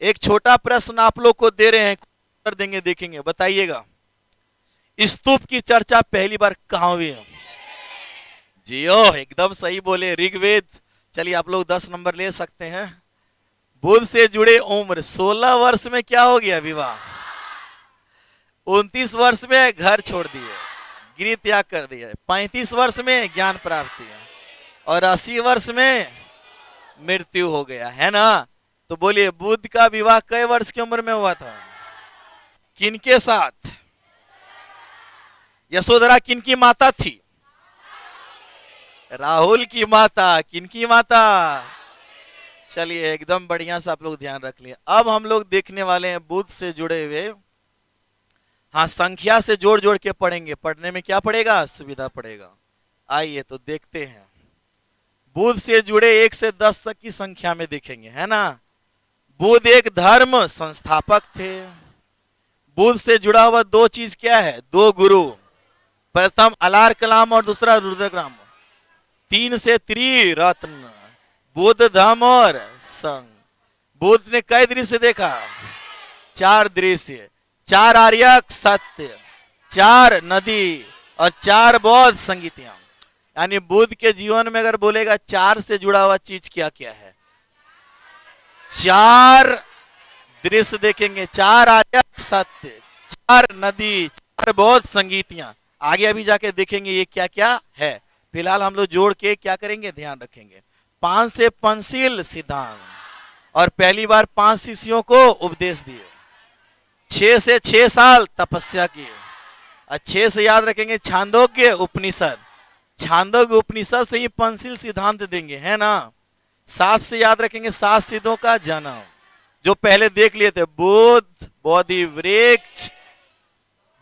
एक छोटा प्रश्न आप लोग को दे रहे हैं, उत्तर देंगे, देखेंगे, बताइएगा। स्तूप की चर्चा पहली बार कहां हुई है, जियो, एकदम सही बोले, ऋग्वेद। चलिए आप लोग 10 नंबर ले सकते हैं। बुध से जुड़े उम्र 16 वर्ष में क्या हो गया? विवाह। 29 वर्ष में घर छोड़ दिए, गृह त्याग कर दिया। 35 वर्ष में ज्ञान प्राप्ति, और 80 वर्ष में मृत्यु हो गया, है ना। तो बोलिए बुध का विवाह कई वर्ष की उम्र में हुआ था? किनके साथ? यशोधरा किनकी माता थी? राहुल की माता। किनकी माता? चलिए एकदम बढ़िया से आप लोग ध्यान रख लिए। अब हम लोग देखने वाले हैं बुध से जुड़े हुए, हाँ, संख्या से जोड़ जोड़ के पढ़ेंगे। पढ़ने में क्या पड़ेगा? सुविधा पड़ेगा। आइए तो देखते हैं। बुध से जुड़े 1 से 10 तक की संख्या में देखेंगे, है ना। बुध एक धर्म संस्थापक थे। बुध से जुड़ा हुआ 2 चीज क्या है? 2 गुरु, प्रथम अलार कलाम और दूसरा रुद्रग्राम। 3 से त्रिरत्न, बुद्ध, धम्म और संघ। बुद्ध ने कई दृश्य देखा? 4 दृश्य, 4 आर्यक सत्य, 4 नदी और 4 बौद्ध संगीतियां। यानी बुद्ध के जीवन में अगर बोलेगा 4 से जुड़ा हुआ चीज क्या क्या है? 4 दृश्य देखेंगे, 4 आर्यक सत्य, 4 नदी, 4 बौद्ध संगीतियां। आगे अभी जाके देखेंगे ये क्या क्या है। फिलहाल हम लोग जोड़ के क्या करेंगे, ध्यान रखेंगे। 5 से पंचशील सिद्धांत, और पहली बार 5 शिष्यों को उपदेश दिए। 6 से 6 साल तपस्या किए, और 6 से याद रखेंगे छांदोग्य उपनिषद। छांदोग्य उपनिषद से ही पंचशील सिद्धांत देंगे, है ना। 7 से याद रखेंगे 7 सिद्धों का जन्म, जो पहले देख लिए थे। बुद्ध, बोधि वृक्ष,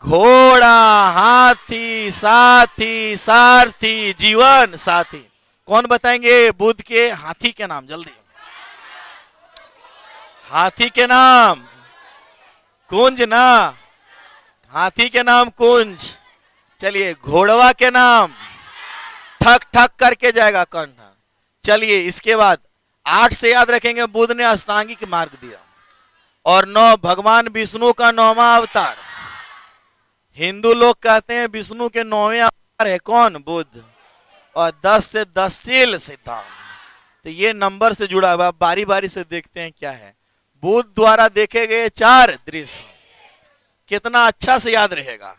घोड़ा, हाथी, साथी, सारथी, जीवन साथी। कौन बताएंगे बुद्ध के हाथी के नाम? जल्दी। हाथी के नाम कुंज ना, हाथी के नाम कुंज। चलिए घोड़वा के नाम ठक ठक करके जाएगा कंठ। चलिए इसके बाद 8 से याद रखेंगे बुद्ध ने अष्टांगिक मार्ग दिया, और 9 भगवान विष्णु का 9वां अवतार। हिंदू लोग कहते हैं विष्णु के 9वें अवतार है कौन? बुद्ध। और 10 से 10 शील सिद्धांत। तो ये नंबर से जुड़ा हुआ, बारी बारी से देखते हैं क्या है। बुद्ध द्वारा देखे गए 4 दृश्य, कितना अच्छा से याद रहेगा।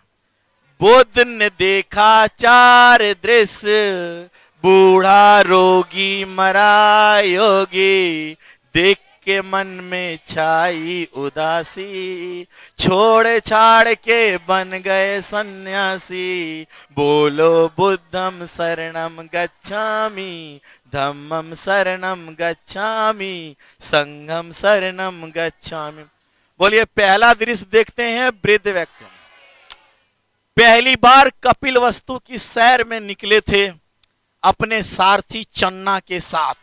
बुद्ध ने देखा 4 दृश्य, बूढ़ा रोगी मरा योगी, देख के मन में छाई उदासी, छोड़ छाड़ के बन गए सन्यासी। बोलो बुद्धम शरणम गच्छामि, धम्मम शरणम गच्छामि, संघम शरणम गच्छामि। बोलिए पहला दृश्य देखते हैं। वृद्ध व्यक्ति पहली बार कपिल वस्तु की सैर में निकले थे अपने सारथी चन्ना के साथ।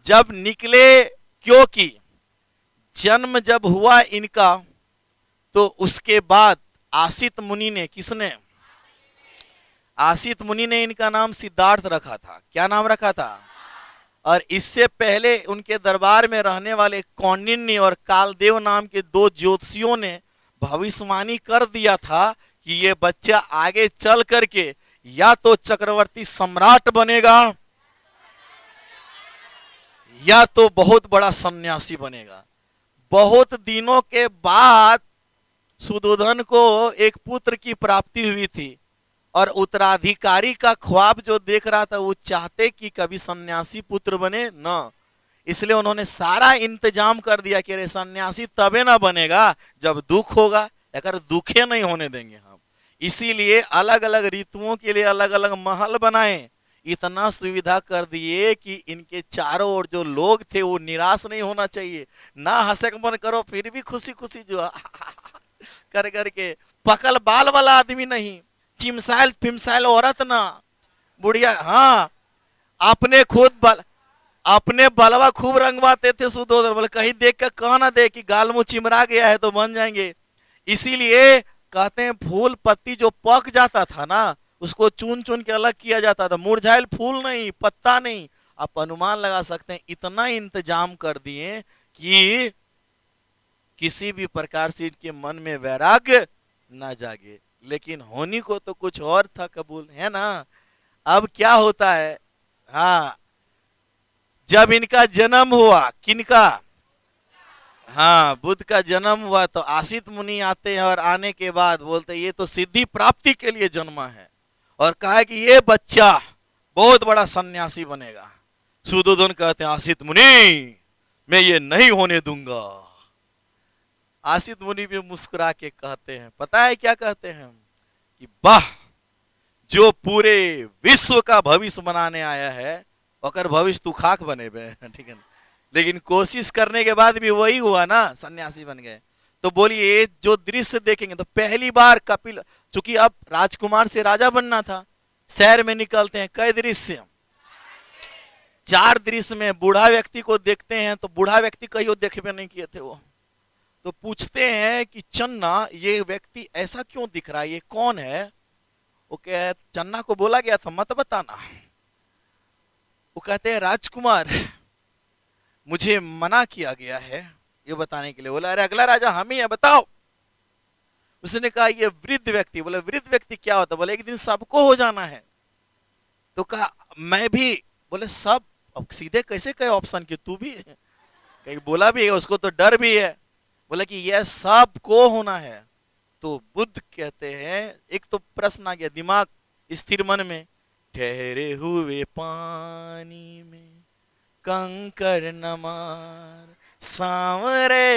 जब निकले, क्योंकि जन्म जब हुआ इनका, तो उसके बाद आसित मुनि ने, किसने? आसित मुनि ने इनका नाम सिद्धार्थ रखा था। क्या नाम रखा था? और इससे पहले उनके दरबार में रहने वाले कौंडिन्य और कालदेव नाम के 2 ज्योतिषियों ने भविष्यवाणी कर दिया था कि ये बच्चा आगे चल करके या तो चक्रवर्ती सम्राट बनेगा, या तो बहुत बड़ा सन्यासी बनेगा। बहुत दिनों के बाद सुदोधन को एक पुत्र की प्राप्ति हुई थी, और उत्तराधिकारी का ख्वाब जो देख रहा था, वो चाहते कि कभी सन्यासी पुत्र बने न। इसलिए उन्होंने सारा इंतजाम कर दिया कि अरे सन्यासी तबे ना बनेगा जब दुख होगा, अगर दुखे नहीं होने देंगे हम। इसीलिए अलग अलग ऋतुओं के लिए अलग अलग महल बनाए, इतना सुविधा कर दिए कि इनके चारों ओर जो लोग थे वो निराश नहीं होना चाहिए। ना हंसक मन करो, फिर भी खुशी खुशी जो कर करके। पकल बाल वाला आदमी नहीं, चिमसाइल फिमसाइल औरत ना, बुढ़िया। हाँ, अपने बलवा खूब रंगवाते थे सुदोधन। बोले कहीं देख कर कह ना दे कि गाल मुंह चिमरा गया है तो बन जाएंगे। इसीलिए कहते हैं फूल पत्ती जो पक जाता था ना, उसको चुन चुन के अलग किया जाता था। मुरझाइल फूल नहीं, पत्ता नहीं। आप अनुमान लगा सकते हैं, इतना इंतजाम कर दिए कि किसी भी प्रकार से इनके मन में वैराग्य ना जागे। लेकिन होनी को तो कुछ और था कबूल, है ना। अब क्या होता है, हाँ, जब इनका जन्म हुआ, किनका, हाँ, बुद्ध का जन्म हुआ, तो आसित मुनि आते हैं और आने के बाद बोलते हैं ये तो सिद्धि प्राप्ति के लिए जन्मा है, और कहा कि ये बच्चा बहुत बड़ा सन्यासी बनेगा। सुदोधन कहते हैं आसित मुनि मैं ये नहीं होने दूंगा। आसित मुनि भी मुस्कुरा के कहते हैं, पता है क्या कहते हैं, कि वाह, जो पूरे विश्व का भविष्य बनाने आया है अगर भविष्य तू खाक बने बे, ठीक है ना, लेकिन कोशिश करने के बाद भी वही हुआ ना, सन्यासी बन गए। तो बोलिए जो दृश्य देखेंगे, तो पहली बार कपिल, चूंकि अब राजकुमार से राजा बनना था, शहर में निकलते हैं, कई दृश्य, 4 दृश्य में बूढ़ा व्यक्ति को देखते हैं, तो बूढ़ा व्यक्ति कहीं देखे नहीं किए थे वो, तो पूछते हैं कि चन्ना ये व्यक्ति ऐसा क्यों दिख रहा है, ये कौन है। वो कहे, चन्ना को बोला गया था मत बताना। वो कहते हैं राजकुमार मुझे मना किया गया है ये बताने के लिए। बोला अरे अगला राजा हम ही है, बताओ। उसने कहा ये वृद्ध व्यक्ति। बोले वृद्ध व्यक्ति क्या होता है। बोले एक दिन सबको हो जाना है। तो कहा मैं भी। बोले सब, अब सीधे कैसे कहे ऑप्शन की, तू भी कहीं बोला भी है, उसको तो डर भी है। बोला कि यह सबको होना है। तो बुद्ध कहते हैं, एक तो प्रश्न आ गया दिमाग स्थिर मन में, ठहरे हुए पानी में कंकर न मार सांवरे।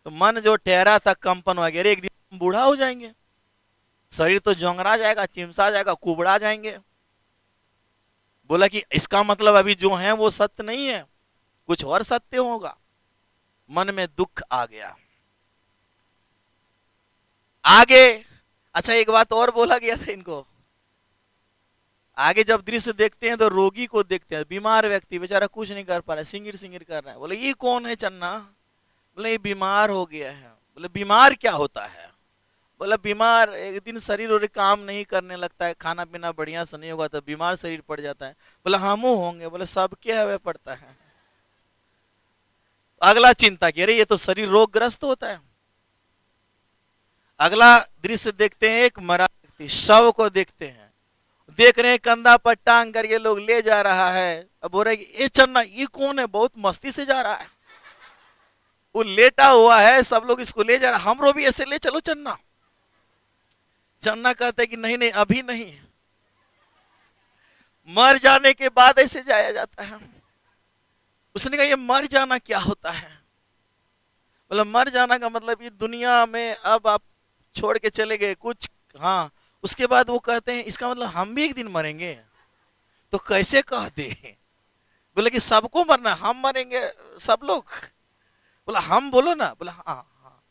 तो मन जो ठहरा था कंपन वगैरह, एक दिन हम बूढ़ा हो जाएंगे, शरीर तो जोंगरा जाएगा, चिमसा जाएगा, कुबड़ा जाएंगे। बोला कि इसका मतलब अभी जो है वो सत्य नहीं है, कुछ और सत्य होगा। मन में दुख आ गया। आगे अच्छा एक बात और बोला गया था इनको, आगे जब दृश्य देखते हैं तो रोगी को देखते हैं, बीमार व्यक्ति बेचारा कुछ नहीं कर पा रहा है, सिंगिर सिंगिर कर रहा है। बोले ये कौन है चन्ना। बोले ये बीमार हो गया है। बोले बीमार क्या होता है। बोला बीमार एक दिन शरीर और काम नहीं करने लगता है, खाना पीना बढ़िया से नहीं होगा तो बीमार शरीर पड़ जाता है। बोला हम होंगे। बोले सबके हवे पड़ता है। अगला चिंता की, अरे ये तो शरीर रोगग्रस्त होता है। अगला दृश्य देखते हैं, एक मरा व्यक्ति, शव को देखते हैं, देख रहे हैं कंधा पर टांग कर ये लोग ले जा रहा है। अब बोल रहे ये चन्ना ये कौन है, बहुत मस्ती से जा रहा है, वो लेटा हुआ है, सब लोग इसको ले जा रहा है, हमरो भी ऐसे ले चलो चन्ना। चन्ना कहते हैं कि नहीं नहीं अभी नहीं, मर जाने के बाद ऐसे जाया जाता है। उसने कहा ये मर जाना क्या होता है। बोला मर जाना का मतलब ये दुनिया में अब आप छोड़ के चले गए कुछ, हाँ, उसके बाद वो कहते हैं इसका मतलब हम भी एक दिन मरेंगे। तो कैसे कह दे। बोले कि सबको मरना, हम मरेंगे सब लोग। बोला हम बोलो ना। बोला हाँ हाँ।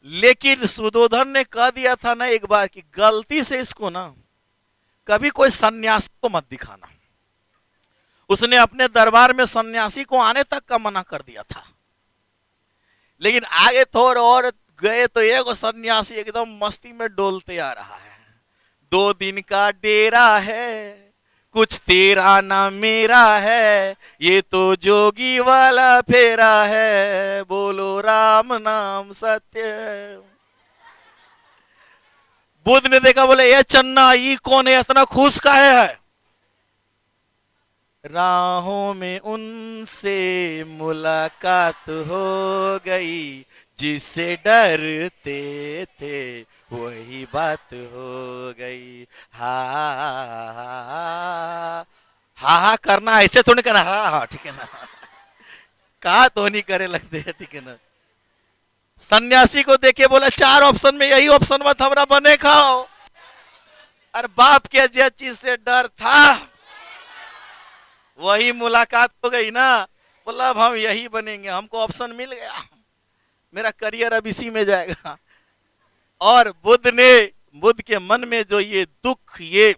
लेकिन सुदोधन ने कह दिया था ना एक बार कि गलती से इसको ना कभी कोई सन्यासी को मत दिखाना। उसने अपने दरबार में सन्यासी को आने तक का मना कर दिया था। लेकिन आगे थोड़ा और गए तो एक सन्यासी एकदम मस्ती में डोलते आ रहा है। 2 दिन का डेरा है, कुछ तेरा ना मेरा है, ये तो जोगी वाला फेरा है, बोलो राम नाम सत्य। बुद्ध ने देखा, बोले ये चन्ना ये कौन है, इतना खुश काहे है। राहों में उनसे मुलाकात हो गई, जिससे डरते थे वही बात हो गई। हा हा हा करना ऐसे थोड़ी करना, हा हा ठीक है ना, कहा तो नहीं करे लगते है, ठीक है ना। सन्यासी को देखे बोला 4 ऑप्शन में यही ऑप्शन मत हमरा बने खाओ। अरे बाप के जिस चीज से डर था वही मुलाकात हो गई ना। बोला अब हम यही बनेंगे, हमको ऑप्शन मिल गया, मेरा करियर अब इसी में जाएगा। और बुद्ध के मन में जो ये दुख, ये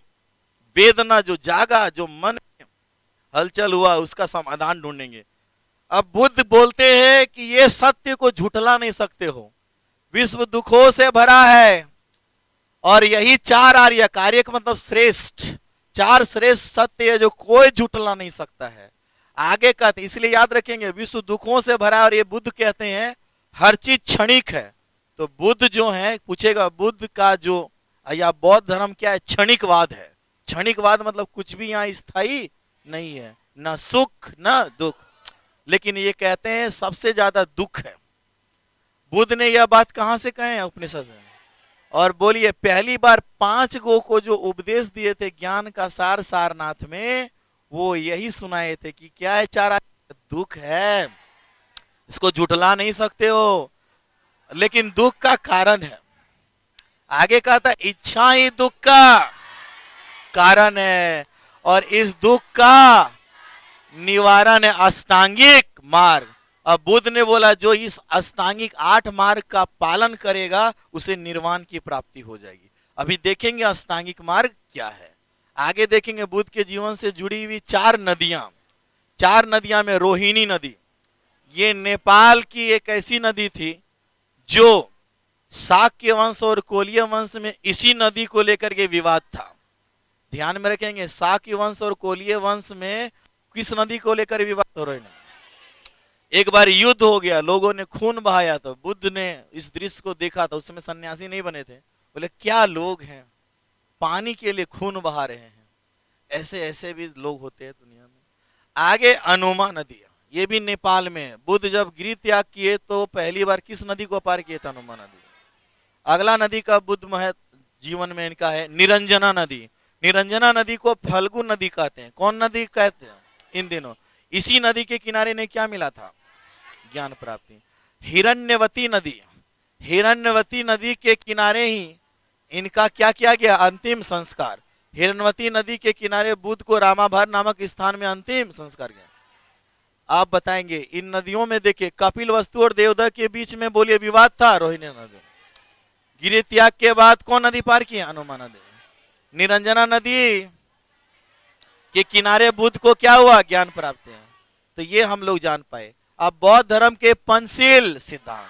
वेदना जो जागा, जो मन में हलचल हुआ, उसका समाधान ढूंढेंगे। अब बुद्ध बोलते हैं कि ये सत्य को झुठला नहीं सकते हो, विश्व दुखों से भरा है, और यही 4 आर्य कार्य का मतलब श्रेष्ठ, 4 श्रेष्ठ सत्य है जो कोई झुठला नहीं सकता है। आगे कहते, इसलिए याद रखेंगे विश्व दुखों से भरा, और ये बुद्ध कहते हैं हर चीज क्षणिक है। तो बुद्ध जो है पूछेगा, बुद्ध का जो या बौद्ध धर्म क्या है? क्षणिकवाद है। क्षणिकवाद मतलब कुछ भी यहाँ स्थायी नहीं है, न सुख न दुख। लेकिन ये कहते हैं सबसे ज्यादा दुख है। बुद्ध ने यह बात कहां से कहे हैं? उपनिषद से। और बोलिए, पहली बार 5 गो को जो उपदेश दिए थे ज्ञान का सार सारनाथ में, वो यही सुनाए थे कि क्या है? चारा दुख है, इसको जुटला नहीं सकते हो, लेकिन दुख का कारण है। आगे कहा था इच्छा ही दुख का कारण है, और इस दुख का निवारण है अष्टांगिक मार्ग। अब बुद्ध ने बोला जो इस अष्टांगिक 8 मार्ग का पालन करेगा उसे निर्वाण की प्राप्ति हो जाएगी। अभी देखेंगे अष्टांगिक मार्ग क्या है। आगे देखेंगे बुद्ध के जीवन से जुड़ी हुई 4 नदियां में रोहिणी नदी, ये नेपाल की एक ऐसी नदी थी जो शाक्य वंश और कोलिय वंश में इसी नदी को लेकर के विवाद था। ध्यान में रखेंगे, शाक्य वंश और कोलिय वंश में किस नदी को लेकर विवाद हो रहे हैं? एक बार युद्ध हो गया, लोगों ने खून बहाया, तो बुद्ध ने इस दृश्य को देखा था। उस समय सन्यासी नहीं बने थे। बोले क्या लोग हैं, पानी के लिए खून बहा रहे हैं। ऐसे ऐसे भी लोग होते हैं दुनिया में। आगे अनुमा नदी, ये भी नेपाल में। बुद्ध जब गिरि त्याग किए तो पहली बार किस नदी को पार किए थे? अनुमा नदी। अगला नदी का बुद्ध जीवन में इनका है निरंजना नदी। निरंजना नदी को फल्गु नदी कहते हैं। कौन नदी कहते हैं इन दिनों? इसी नदी के किनारे ने क्या मिला था? ज्ञान प्राप्ति। हिरण्यवती नदी, हिरण्यवती नदी के किनारे ही इनका क्या किया गया? अंतिम संस्कार। हिरण्यवती नदी के किनारे बुद्ध को रामाभर नामक स्थान में अंतिम संस्कार किया। आप बताएंगे इन नदियों में देखिए, कपिल वस्तु और देवदह के बीच में बोलिए विवाद था, रोहिणी नदी। गिरि त्याग के बाद कौन नदी पार की? अनुमा नदी। निरंजना नदी के किनारे बुद्ध को क्या हुआ? ज्ञान प्राप्त है। तो ये हम लोग जान पाए। अब बौद्ध धर्म के पंचशील सिद्धांत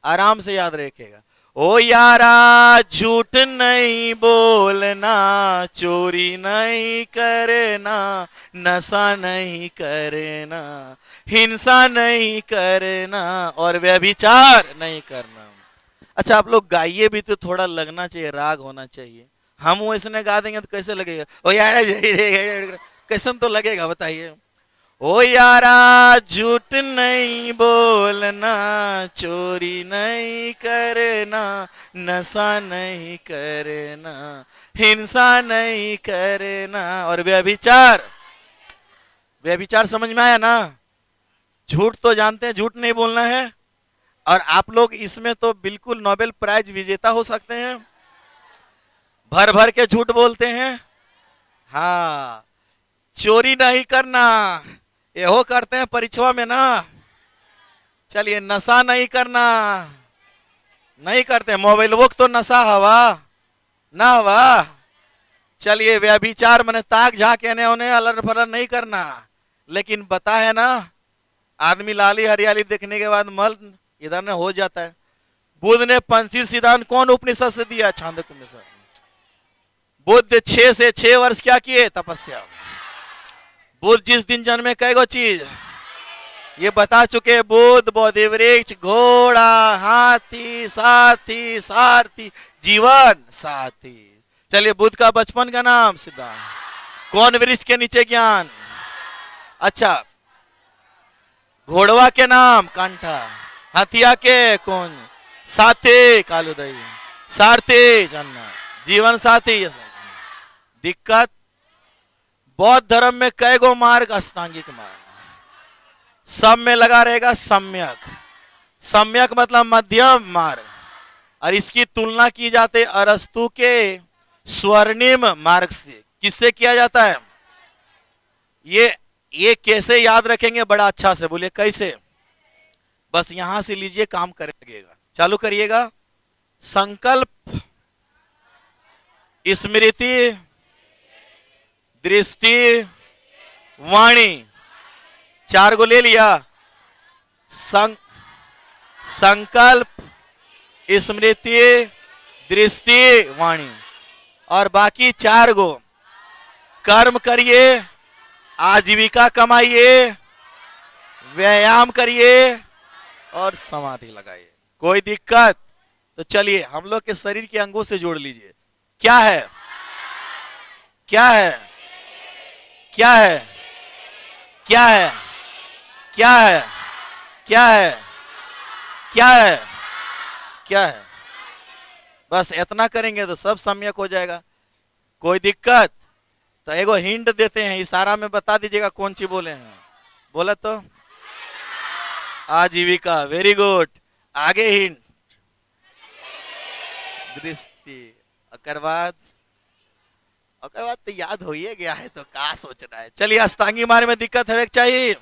आराम से याद रखेगा। ओ यारा झूठ नहीं बोलना, चोरी नहीं करना, नशा नहीं करना, हिंसा नहीं करना, और व्यभिचार नहीं करना। अच्छा आप लोग गाइए भी तो थोड़ा लगना चाहिए, राग होना चाहिए। हम वैसे गा देंगे तो कैसे लगेगा? ओ यारा कैसे तो लगेगा बताइए। ओ यारा झूठ नहीं बोलना, चोरी नहीं करना, नशा नहीं करना, हिंसा नहीं करना, और व्यभिचार। व्यभिचार समझ में आया ना? झूठ तो जानते हैं, झूठ नहीं बोलना है। और आप लोग इसमें तो बिल्कुल नोबेल प्राइज विजेता हो सकते हैं। भर भर के झूठ बोलते हैं। हाँ, चोरी नहीं करना, ये करते हैं परीक्षा में ना। चलिए, नशा नहीं करना, नहीं करते। मोबाइल वो तो नशा हवा ना हवा। चलिए, व्यभिचार मैंने ताक झांक उन्हें अलर फलर नहीं करना। लेकिन बता है ना, आदमी लाली हरियाली देखने के बाद मल इधर न हो जाता है। बुद्ध ने पंचशील सिद्धांत कौन उपनिषद से दिया? छांदोग्य उपनिषद। बुद्ध 6 से 6 वर्ष क्या किए? तपस्या। बुद्ध जिस दिन जन्मे कई चीज ये बता चुके। बुद्ध, बोधि वृक्ष, घोड़ा, हाथी, साथी, सारथी, जीवन साथी। चलिए, बुद्ध का बचपन का नाम सिद्धांत। कौन वृक्ष के नीचे ज्ञान? अच्छा, घोड़वा के नाम कंठा, हथिया के कौन? साथी कालुदई, सारथी चन्ना, जीवन साथी। दिक्कत बौद्ध धर्म में कई गो मार्ग? अष्टांगिक मार्ग। सब में लगा रहेगा सम्यक। सम्यक मतलब मध्यम मार्ग। और इसकी तुलना की जाती है अरस्तु के स्वर्णिम मार्ग से। किससे किया जाता है? ये कैसे याद रखेंगे बड़ा अच्छा से? बोलिए कैसे? बस यहां से लीजिए, काम कर लगेगा। चालू करिएगा। संकल्प, स्मृति, दृष्टि, वाणी, 4 को ले लिया। संकल्प, स्मृति, दृष्टि, वाणी, और बाकी 4 गो कर्म करिए, आजीविका कमाइए, व्यायाम करिए और समाधि लगाइए। कोई दिक्कत? तो चलिए हम लोग के शरीर के अंगों से जोड़ लीजिए। क्या है? क्या है? क्या है? क्या है? क्या है? क्या है? क्या है? क्या है? बस इतना करेंगे तो सब सम्यक हो जाएगा। कोई दिक्कत? तो एगो हिंट देते हैं, इशारा में बता दीजिएगा कौन सी बोले हैं। बोला तो आजीविका, वेरी गुड। आगे हिंट, दृष्टि। अकर बाद तो याद हो ही गया है, तो क्या सोचना है। चलिए, अष्टांगी मार्ग में दिक्कत है चाहिए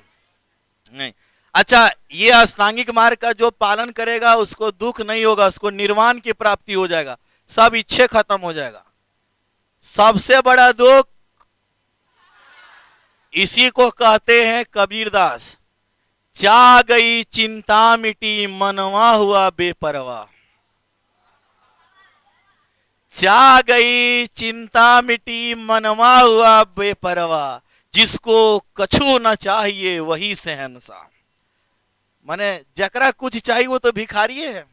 नहीं। अच्छा, ये अष्टांगिक मार्ग का जो पालन करेगा उसको दुख नहीं होगा, उसको निर्वाण की प्राप्ति हो जाएगा, सब इच्छे खत्म हो जाएगा। सबसे बड़ा दुख इसी को कहते हैं कबीरदास, चा गई चिंता मिटी मनवा हुआ बेपरवाह। चा गई चिंता मिटी मनवा हुआ बेपरवाह, जिसको कछु न चाहिए वही शहंशाह। माने जकरा कुछ चाहिए वो तो भिखारी है,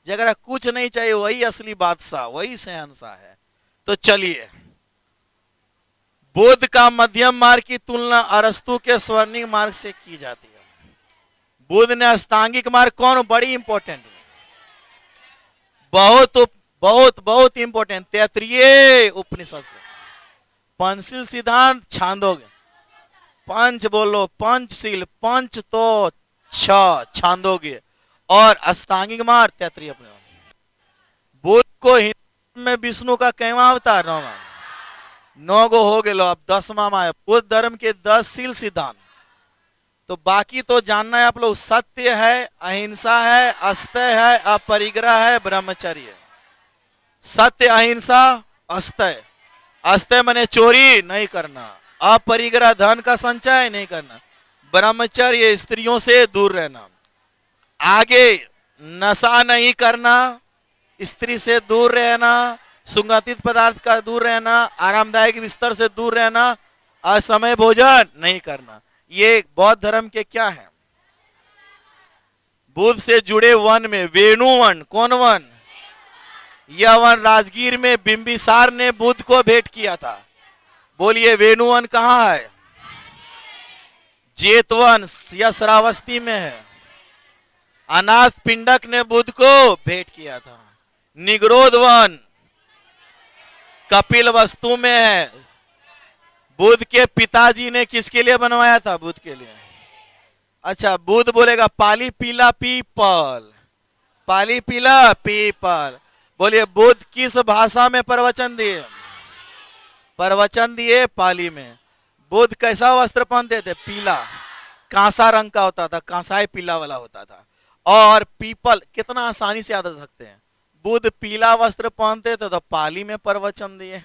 जकरा कुछ नहीं चाहिए वही असली बादशाह, वही शहंशाह है। तो चलिए, बुद्ध का मध्यम मार्ग की तुलना अरस्तु के स्वर्णिम मार्ग से की जाती है। बुद्ध ने अष्टांगिक मार्ग, कौन बड़ी इंपॉर्टेंट, बहुत बहुत बहुत इंपॉर्टेंट, तैत्तिरीय उपनिषद से, पंचशील सिद्धांत छांदोग्य, पंच बोलो, पंचशील, पंच तो छांदोग्य, और अष्टांगिक मार्ग तैत्तिरीय उपनिषद। बुद्ध को हिंदू में विष्णु का कैवा अवतार? 9 गो हो गए, अब 10वां में बुद्ध धर्म के 10 शील सिद्धांत। तो बाकी तो जानना है आप लोग, सत्य है, अहिंसा है, अस्तेय है, अपरिग्रह है, ब्रह्मचर्य है। सत्य, अहिंसा, अस्तेय। अस्तेय माने चोरी नहीं करना, अपरिग्रह धन का संचय नहीं करना, ब्रह्मचर्य स्त्रियों से दूर रहना, आगे नशा नहीं करना, स्त्री से दूर रहना, सुगंधित पदार्थ का दूर रहना, आरामदायक बिस्तर से दूर रहना, असमय भोजन नहीं करना। ये बौद्ध धर्म के क्या है? बुद्ध से जुड़े वन में वेणु वन, कौन वन? यह वन राजगीर में बिंबिसार ने बुद्ध को भेंट किया था। बोलिए, वेणु वन कहाँ है? जेतवन या श्रावस्ती में है। अनाथ पिंडक ने बुद्ध को भेंट किया था। निगरोध वन कपिल वस्तु में है। बुद्ध के पिताजी ने किसके लिए बनवाया था? बुद्ध के लिए। अच्छा, बुद्ध बोलेगा पाली पीला पीपल, पाली पीला पीपल। बोलिए, बुद्ध किस भाषा में प्रवचन दिए? प्रवचन दिए पाली में। बुद्ध कैसा वस्त्र पहनते थे? पीला, कांसा रंग का होता था, कांसाई पीला वाला होता था। और पीपल कितना आसानी से याद रख सकते हैं। बुद्ध पीला वस्त्र पहनते थे तो पाली में प्रवचन दिए।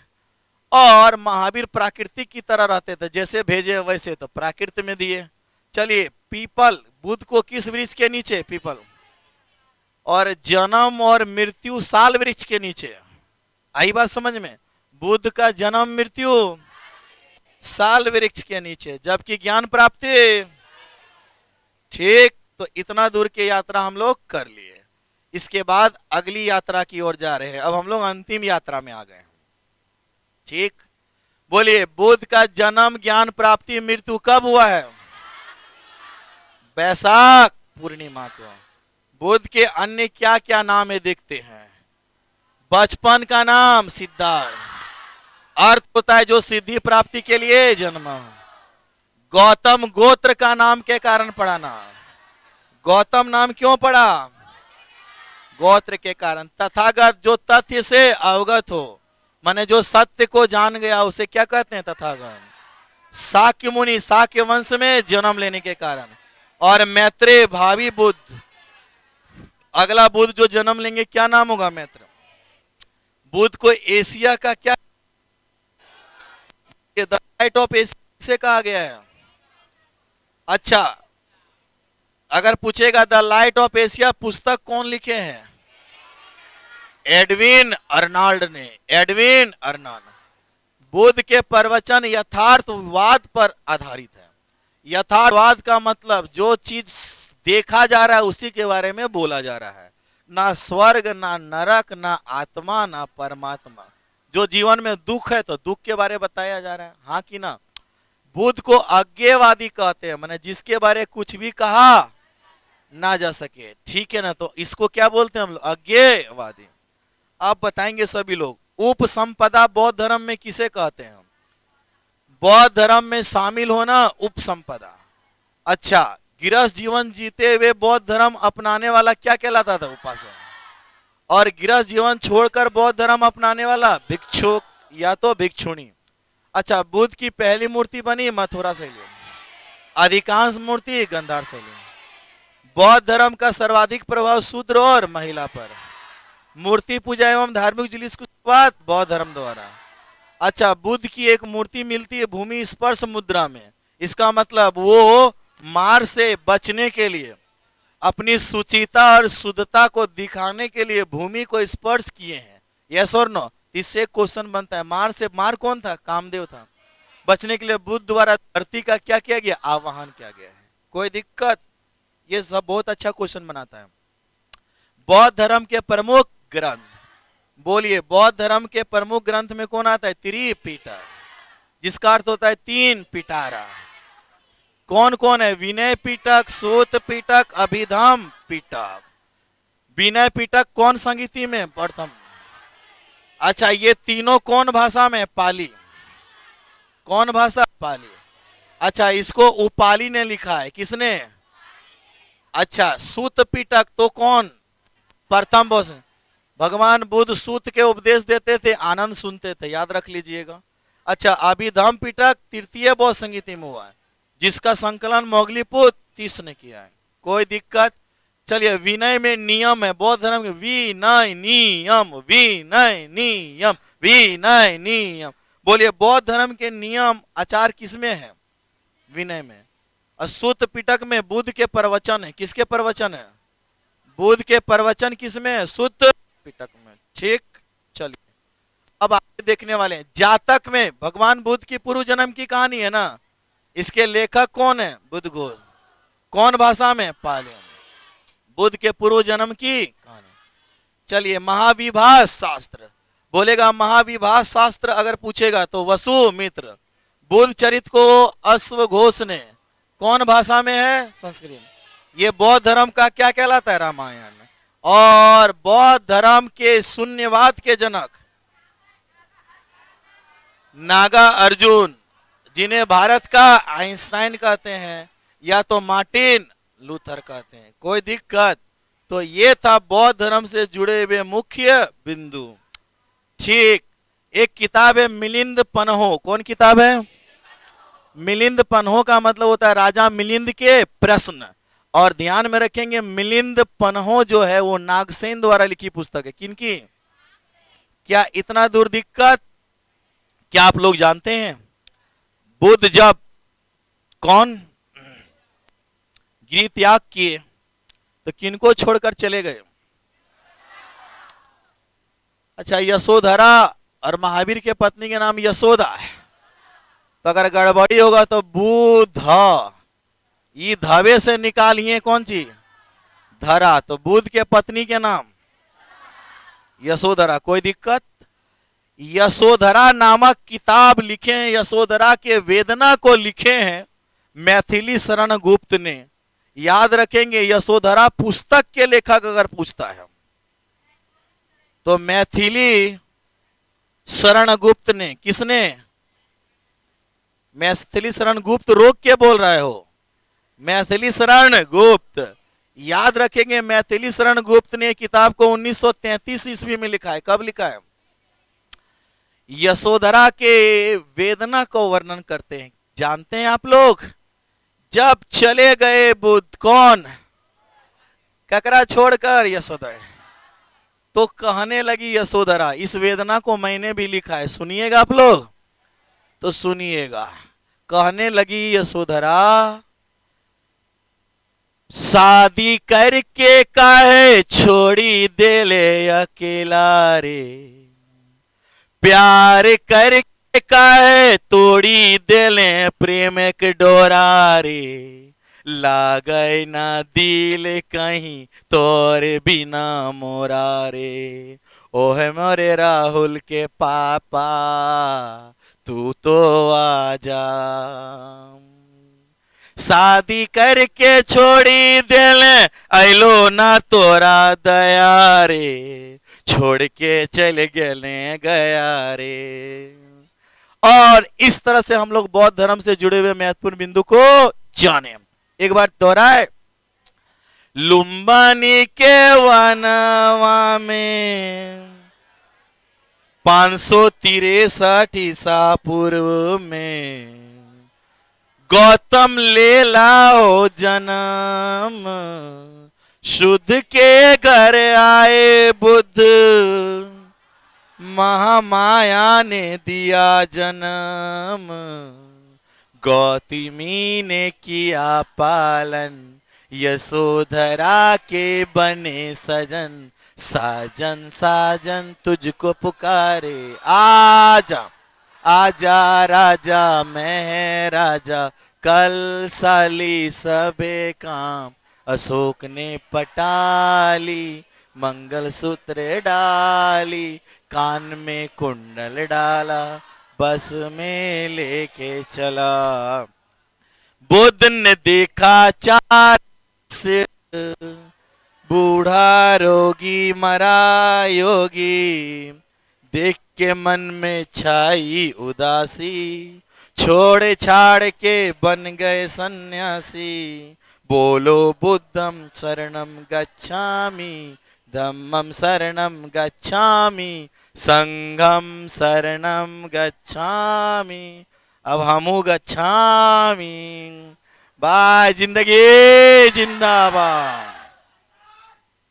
और महावीर प्राकृतिक की तरह रहते थे, जैसे भेजे वैसे, तो प्राकृत में दिए। चलिए, पीपल, बुद्ध को किस वृक्ष के नीचे? पीपल। और जन्म और मृत्यु साल वृक्ष के नीचे। आई बात समझ में? बुद्ध का जन्म मृत्यु साल वृक्ष के नीचे, जबकि ज्ञान प्राप्ति। ठीक, तो इतना दूर की यात्रा हम लोग कर लिए। इसके बाद अगली यात्रा की ओर जा रहे हैं। अब हम लोग अंतिम यात्रा में आ गए हैं। ठीक, बोलिए, बुद्ध का जन्म, ज्ञान प्राप्ति, मृत्यु कब हुआ है? वैशाख पूर्णिमा को। बुद्ध के अन्य क्या क्या नाम है देखते हैं। बचपन का नाम सिद्धार्थ, अर्थ होता है जो सिद्धि प्राप्ति के लिए जन्म। गौतम, गोत्र का नाम के कारण पड़ा नाम। गौतम नाम क्यों पड़ा? गोत्र के कारण। तथागत, जो तथ्य से अवगत हो, माने जो सत्य को जान गया, उसे क्या कहते हैं? तथागत। शाक्य मुनि, शाक्य वंश में जन्म लेने के कारण। और मैत्रेय, भावी बुद्ध, अगला बुद्ध जो जन्म लेंगे, क्या नाम होगा? मैत्र। बुद्ध को एशिया का क्या, द लाइट ऑफ एशिया से कहा गया है। अच्छा, अगर पूछेगा द लाइट ऑफ एशिया पुस्तक कौन लिखे हैं? एडविन अर्नाल्ड ने। Edwin Arnold. बुद्ध के प्रवचन यथार्थवाद पर आधारित है। यथार्थवाद का मतलब जो चीज देखा जा रहा है उसी के बारे में बोला जा रहा है। ना स्वर्ग, ना नरक, ना आत्मा, ना परमात्मा। जो जीवन में दुख है तो दुख के बारे में बताया जा रहा है, हाँ कि ना। बुद्ध को अज्ञेयवादी कहते हैं, माने जिसके बारे में कुछ भी कहा ना जा सके, ठीक है ना। तो इसको क्या बोलते हैं हम लोग? अज्ञेयवादी। आप बताएंगे सभी लोग, उपसंपदा बौद्ध धर्म में किसे कहते हैं? बौद्ध धर्म में शामिल होना उपसंपदा। अच्छा, गृहस्थ जीवन जीते हुए बौद्ध धर्म अपनाने वाला क्या कहलाता था? उपासक। और गृहस्थ जीवन छोड़कर बौद्ध धर्म अपनाने वाला भिक्षुक या तो भिक्षुणी। अच्छा, बुद्ध की पहली मूर्ति बनी मथुरा शैली में, अधिकांश मूर्ति गांधार शैली में। बौद्ध धर्म का सर्वाधिक प्रभाव शूद्र और महिला पर। मूर्ति पूजा एवं धार्मिक जुलूस की शुरुआत बौद्ध धर्म द्वारा। अच्छा, बुद्ध की एक मूर्ति मिलती है भूमि स्पर्श मुद्रा में। इसका मतलब वो मार से बचने के लिए, अपनी सुचिता और शुद्धता को दिखाने के लिए भूमि को स्पर्श किए हैं। यस और नो? इससे क्वेश्चन बनता है, मार से, मार कौन था? कामदेव था। बचने के लिए बुद्ध द्वारा धरती का क्या किया गया? आवाहन किया गया है। कोई दिक्कत? ये सब बहुत अच्छा क्वेश्चन बनाता है। बौद्ध धर्म के प्रमुख ग्रंथ बोलिए। बौद्ध धर्म के प्रमुख ग्रंथ में कौन आता है? त्रिपिटक, जिसका अर्थ होता है तीन पिटारा। कौन कौन है? विनय पिटक, सूत पिटक, अभिधम पिटक। विनय पिटक कौन संगीति में? प्रथम। अच्छा, ये तीनों कौन भाषा में? पाली। कौन भाषा? पाली। अच्छा, इसको उपाली ने लिखा है, किसने? अच्छा, सूत पिटक तो कौन? प्रथम बोस। भगवान बुद्ध सूत के उपदेश देते थे, आनंद सुनते थे, याद रख लीजिएगा। अच्छा, अभिधम पिटक तृतीय बौद्ध संगीति में हुआ है, जिसका संकलन मोगलीपुत्र तीस ने किया है। कोई दिक्कत? चलिए, विनय में नियम है बौद्ध धर्म के। विनय नियम, विनय नियम, विनय नियम। बोलिए, बौद्ध धर्म के नियम आचार किसमें है? विनय में। सूत पिटक में बुद्ध के प्रवचन है। किसके प्रवचन है? बुद्ध के प्रवचन किसमें है? सूत पिटक में। ठीक, चलिए अब आगे देखने वाले हैं। जातक में भगवान बुद्ध की पूर्व जन्म की कहानी है ना। इसके लेखक कौन है? बुद्धघोष। कौन भाषा में? पाली में। बुद्ध के पूर्व जन्म की कहानी। चलिए, महाविभाष शास्त्र बोलेगा। महाविभाष शास्त्र अगर पूछेगा तो वसुमित्र। बुद्ध चरित्र को अश्वघोष ने, कौन भाषा में है? संस्कृत में। ये बौद्ध धर्म का क्या कहलाता है? रामायण। और बौद्ध धर्म के शून्यवाद के जनक नागा अर्जुन, जिन्हें भारत का आइंस्टाइन कहते हैं या तो मार्टिन लूथर कहते हैं। कोई दिक्कत? तो ये था बौद्ध धर्म से जुड़े हुए मुख्य बिंदु। ठीक, एक किताब है मिलिंद पन्हो। कौन किताब है? मिलिंद पन्हो का मतलब होता है राजा मिलिंद के प्रश्न। और ध्यान में रखेंगे, मिलिंद पन्हो जो है वो नागसेन द्वारा लिखी पुस्तक है। किनकी? क्या इतना दूर दिक्कत? क्या आप लोग जानते हैं बुद्ध जब कौन गिरि त्याग किए तो किनको छोड़कर चले गए? अच्छा, यशोधरा और महावीर के पत्नी के नाम यशोदा है। तो अगर गड़बड़ी होगा तो बुध, ये धवे से निकालिए कौन चीज? धरा। तो बुद्ध के पत्नी के नाम यशोधरा। कोई दिक्कत? यशोधरा नामक किताब लिखे हैं, यशोधरा के वेदना को लिखे हैं मैथिली शरण गुप्त ने। याद रखेंगे, यशोधरा पुस्तक के लेखक अगर पूछता है तो मैथिली शरण गुप्त ने। किसने? मैथिली शरण गुप्त। रोक के बोल रहे हो? मैथिली शरण गुप्त। याद रखेंगे, मैथिली शरण गुप्त ने किताब को 1933 ईस्वी में लिखा है। कब लिखा है? यशोधरा के वेदना को वर्णन करते हैं। जानते हैं आप लोग, जब चले गए बुद्ध, कौन? ककरा छोड़कर? यशोधरा। तो कहने लगी यशोधरा, इस वेदना को मैंने भी लिखा है, सुनिएगा आप लोग। तो सुनिएगा, कहने लगी यशोधरा, शादी करके काहे छोड़ी देले अकेला रे, प्यार करके काहे तोड़ी देले प्रेम के डोरा रे, लागे ना दिल कहीं तोरे बिना मोरा रे, ओहे मोरे राहुल के पापा तू तो आजा, शादी करके छोड़ी दिल ऐलो ना तोरा दया रे, छोड़ के चल गले गया रे। और इस तरह से हम लोग बौद्ध धर्म से जुड़े हुए महत्वपूर्ण बिंदु को जाने। एक बार दोहराए, लुम्बानी के वनवा में 563 ईसा पूर्व में गौतम ले लाओ जन्म, शुद्ध के घर आए बुद्ध, महामाया ने दिया जन्म, गौतमी ने किया पालन, यशोधरा के बने सजन, साजन साजन तुझको पुकारे, आजा आजा राजा मैं राजा, कल साली सबे काम, अशोक ने पटाली, मंगल सूत्र डाली, कान में कुंडल डाला, बस में लेके चला। बुद्ध ने देखा चार से, बूढ़ा रोगी मरा योगी, देख के मन में छाई उदासी, छोड़ छाड़ के बन गए सन्यासी, बोलो बुद्धम शरणम गच्छामि, धम्मम शरणम गच्छामि, संघम शरणम गच्छामि, अब हमू गच्छामि। बाय, जिंदगी जिंदाबाद।